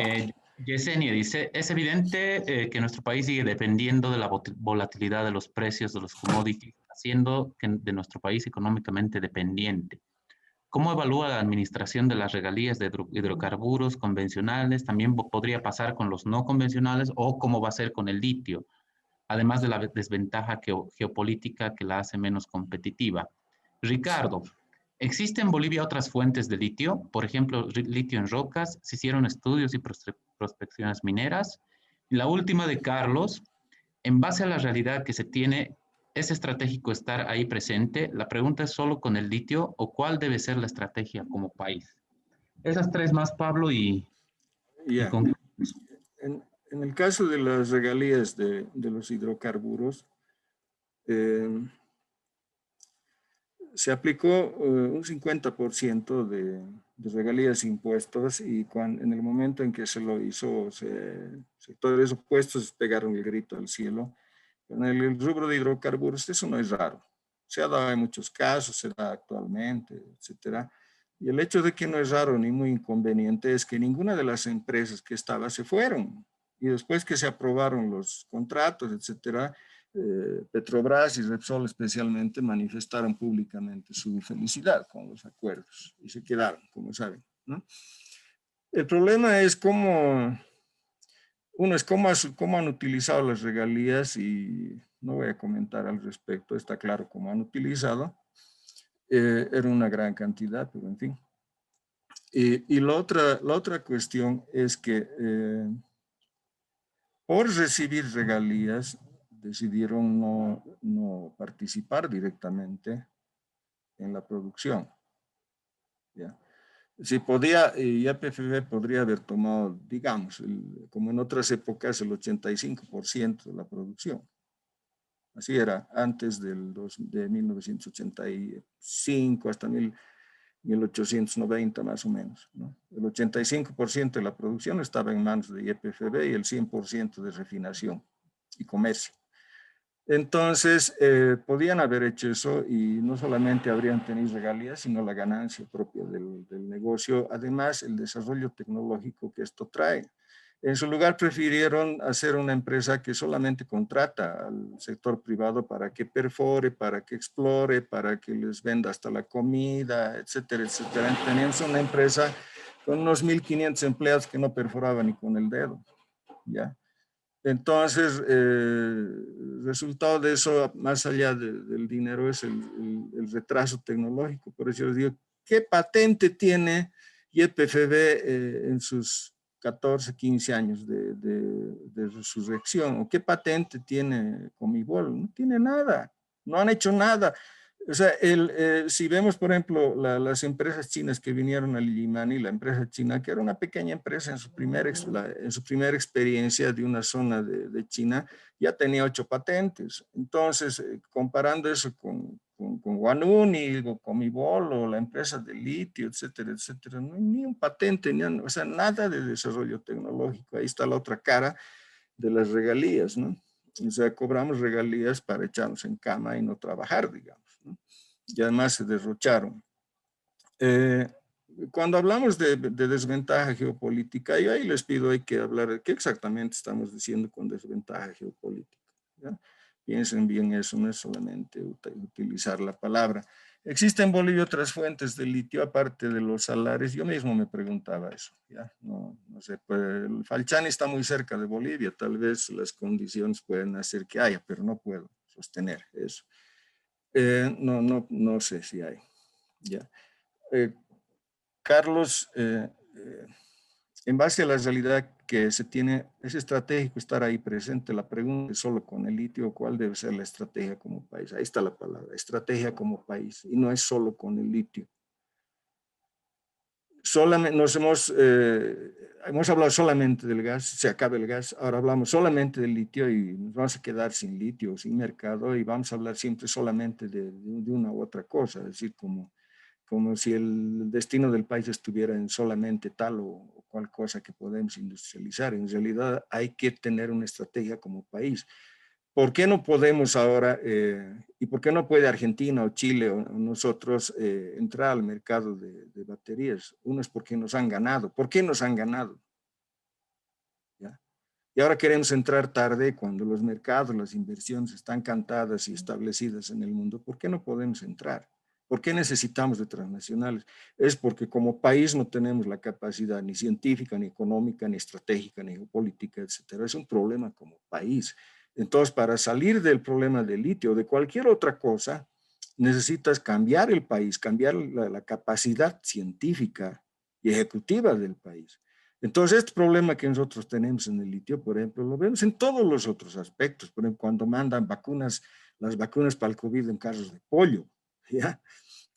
Yesenia dice, es evidente que nuestro país sigue dependiendo de la volatilidad de los precios de los commodities, haciendo de nuestro país económicamente dependiente. ¿Cómo evalúa la administración de las regalías de hidrocarburos convencionales? También podría pasar con los no convencionales o cómo va a ser con el litio, además de la desventaja geopolítica que la hace menos competitiva. Ricardo, ¿existen en Bolivia otras fuentes de litio? Por ejemplo, litio en rocas, ¿se hicieron estudios y prospecciones mineras? Y la última de Carlos, en base a la realidad que se tiene, ¿es estratégico estar ahí presente? La pregunta es solo con el litio o cuál debe ser la estrategia como país. Esas tres más, Pablo, y con... En el caso de las regalías de los hidrocarburos, se aplicó un 50% de regalías e impuestos, y en el momento en que se lo hizo, todos esos puestos pegaron el grito al cielo. En el rubro de hidrocarburos eso no es raro. Se ha dado en muchos casos, se da actualmente, etcétera. Y el hecho de que no es raro ni muy inconveniente es que ninguna de las empresas que estaba se fueron. Y después que se aprobaron los contratos, etcétera, Petrobras y Repsol especialmente manifestaron públicamente su felicidad con los acuerdos y se quedaron, como saben, ¿no? El problema es cómo han utilizado las regalías y no voy a comentar al respecto, está claro cómo han utilizado. Era una gran cantidad, pero en fin. Y la otra cuestión es que por recibir regalías decidieron no participar directamente en la producción. ¿Ya? Si podía, YPFB podría haber tomado, digamos, como en otras épocas, el 85% de la producción. Así era, antes de 1985 hasta 1890 más o menos, ¿no? El 85% de la producción estaba en manos de YPFB y el 100% de refinación y comercio. Entonces, podían haber hecho eso y no solamente habrían tenido regalías, sino la ganancia propia del negocio. Además, el desarrollo tecnológico que esto trae. En su lugar, prefirieron hacer una empresa que solamente contrata al sector privado para que perfore, para que explore, para que les venda hasta la comida, etcétera, etcétera. Teníamos una empresa con unos 1.500 empleados que no perforaban ni con el dedo, ¿ya? Entonces, el resultado de eso, más allá del dinero, es el retraso tecnológico. Por eso les digo, ¿qué patente tiene YPFB en sus 14, 15 años de resurrección? ¿O qué patente tiene Comibol? No tiene nada, no han hecho nada. O sea, si vemos, por ejemplo, las empresas chinas que vinieron a Illimani, la empresa china, que era una pequeña empresa en su primera experiencia de una zona de China, ya tenía 8 patentes. Entonces, comparando eso con Huanuni, o Comibol, o la empresa de litio, etcétera, etcétera, no hay ni un patente, o sea, nada de desarrollo tecnológico. Ahí está la otra cara de las regalías, ¿no? O sea, cobramos regalías para echarnos en cama y no trabajar, digamos, ¿no? Y además se derrocharon. Cuando hablamos de desventaja geopolítica, yo ahí les pido, hay que hablar de qué exactamente estamos diciendo con desventaja geopolítica, ¿ya? Piensen bien eso, no es solamente utilizar la palabra. ¿Existen en Bolivia otras fuentes de litio aparte de los salares? Yo mismo me preguntaba eso, ¿ya? No sé, pues el Falchani está muy cerca de Bolivia, tal vez las condiciones pueden hacer que haya, pero no puedo sostener eso. No sé si hay, ¿ya? Carlos, en base a la realidad que se tiene, es estratégico estar ahí presente. La pregunta es solo con el litio, ¿cuál debe ser la estrategia como país? Ahí está la palabra, estrategia como país, y no es solo con el litio. Solamente hemos hablado solamente del gas, se acaba el gas, ahora hablamos solamente del litio y nos vamos a quedar sin litio, sin mercado, y vamos a hablar siempre solamente de una u otra cosa, es decir, como si el destino del país estuviera en solamente tal o cual cosa que podemos industrializar. En realidad hay que tener una estrategia como país. ¿Por qué no podemos ahora, y por qué no puede Argentina o Chile o nosotros entrar al mercado de baterías? Uno es porque nos han ganado. ¿Por qué nos han ganado? ¿Ya? Y ahora queremos entrar tarde cuando los mercados, las inversiones están cantadas y establecidas en el mundo. ¿Por qué no podemos entrar? ¿Por qué necesitamos de transnacionales? Es porque como país no tenemos la capacidad ni científica, ni económica, ni estratégica, ni geopolítica, etcétera. Es un problema como país. Entonces, para salir del problema del litio o de cualquier otra cosa, necesitas cambiar el país, cambiar la capacidad científica y ejecutiva del país. Entonces, este problema que nosotros tenemos en el litio, por ejemplo, lo vemos en todos los otros aspectos. Por ejemplo, cuando mandan vacunas, las vacunas para el COVID en carros de pollo, ¿ya?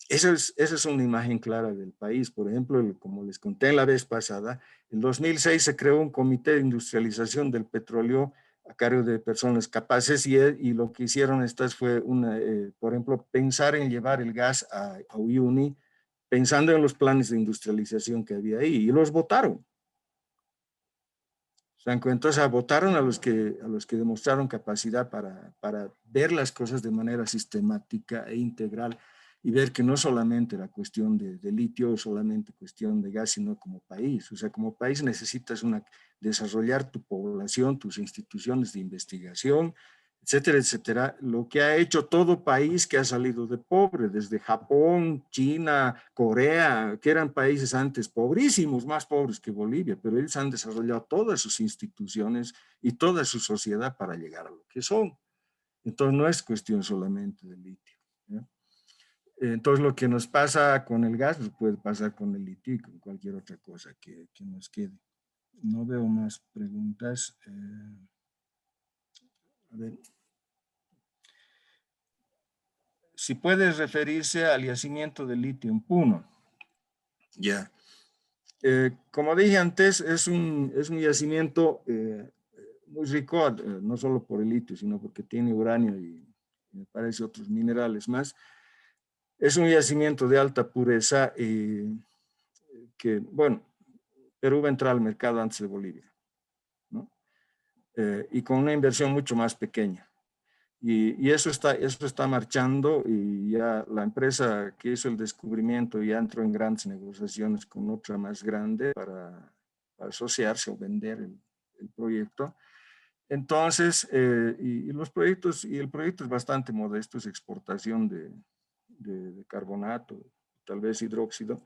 Esa es una imagen clara del país. Por ejemplo, como les conté la vez pasada, en 2006 se creó un comité de industrialización del petróleo a cargo de personas capaces y lo que hicieron estas fue, por ejemplo, pensar en llevar el gas a Uyuni, pensando en los planes de industrialización que había ahí, y los votaron. Entonces votaron a los que demostraron capacidad para ver las cosas de manera sistemática e integral y ver que no solamente la cuestión de litio, solamente cuestión de gas, sino como país. O sea, como país necesitas desarrollar tu población, tus instituciones de investigación, etcétera, etcétera. Lo que ha hecho todo país que ha salido de pobre, desde Japón, China, Corea, que eran países antes pobrísimos, más pobres que Bolivia, pero ellos han desarrollado todas sus instituciones y toda su sociedad para llegar a lo que son. Entonces no es cuestión solamente de litio, ¿ya? Entonces lo que nos pasa con el gas, pues puede pasar con el litio y con cualquier otra cosa que nos quede. No veo más preguntas. A ver. Si puede referirse al yacimiento de litio en Puno. Ya. Como dije antes, es un yacimiento muy rico, no solo por el litio, sino porque tiene uranio y me parece otros minerales más. Es un yacimiento de alta pureza que, bueno, Perú va a entrar al mercado antes de Bolivia, ¿no? Y con una inversión mucho más pequeña. Y eso está marchando y ya la empresa que hizo el descubrimiento ya entró en grandes negociaciones con otra más grande para asociarse o vender el proyecto. Entonces, los proyectos, y el proyecto es bastante modesto, es exportación de carbonato, tal vez hidróxido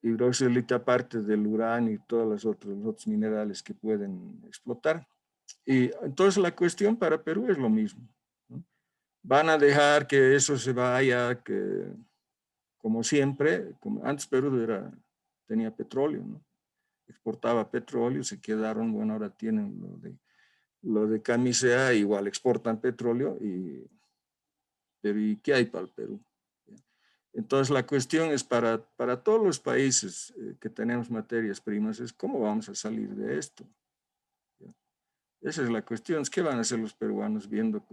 de litio aparte del uranio y todos los otros minerales que pueden explotar. Y entonces la cuestión para Perú es lo mismo, ¿no? Van a dejar que eso se vaya, que como siempre, como antes Perú tenía petróleo, ¿no? Exportaba petróleo, se quedaron, bueno, ahora tienen lo de Camisea, igual exportan petróleo, pero ¿y qué hay para el Perú? Entonces la cuestión es para todos los países que tenemos materias primas, es cómo vamos a salir de esto. Esa es la cuestión, es qué van a hacer los peruanos viendo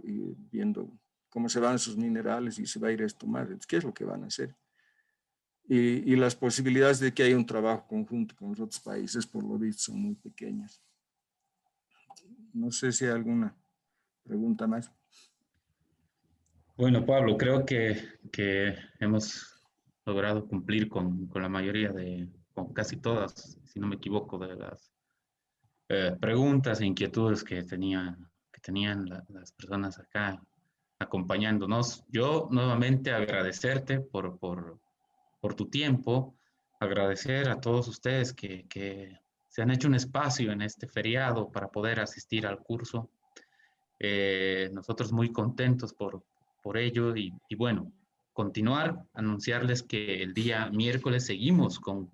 cómo se van sus minerales y se va a ir esto más, ¿qué es lo que van a hacer? Y las posibilidades de que haya un trabajo conjunto con los otros países, por lo visto, son muy pequeñas. No sé si hay alguna pregunta más. Bueno, Pablo, creo que hemos logrado cumplir con la mayoría con casi todas, si no me equivoco, de las preguntas e inquietudes que tenían las personas acá acompañándonos. Yo nuevamente agradecerte por tu tiempo, agradecer a todos ustedes que se han hecho un espacio en este feriado para poder asistir al curso. Nosotros muy contentos por ello y bueno, continuar, anunciarles que el día miércoles seguimos con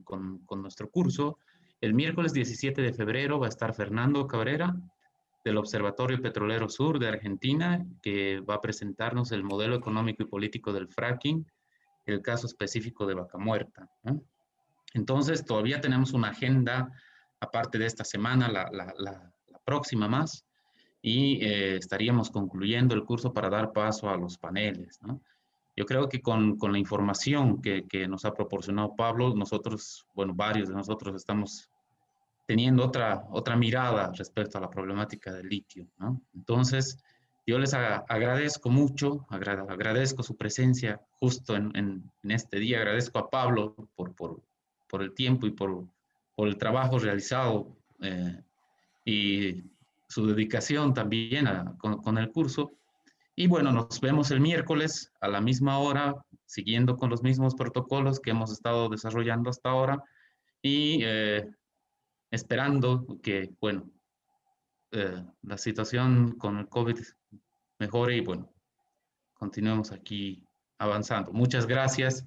nuestro curso. El miércoles 17 de febrero va a estar Fernando Cabrera del Observatorio Petrolero Sur de Argentina, que va a presentarnos el modelo económico y político del fracking, el caso específico de Vaca Muerta, ¿no? Entonces, todavía tenemos una agenda, aparte de esta semana, la próxima más, y estaríamos concluyendo el curso para dar paso a los paneles, ¿no? Yo creo que con la información que nos ha proporcionado Pablo, nosotros, bueno, varios de nosotros estamos teniendo otra mirada respecto a la problemática del litio, ¿no? Entonces, yo les agradezco mucho, agradezco su presencia justo en este día, agradezco a Pablo por el tiempo y por el trabajo realizado y su dedicación también con el curso. Y bueno, nos vemos el miércoles a la misma hora, siguiendo con los mismos protocolos que hemos estado desarrollando hasta ahora y esperando que, bueno, la situación con el COVID mejore y bueno, continuemos aquí avanzando. Muchas gracias.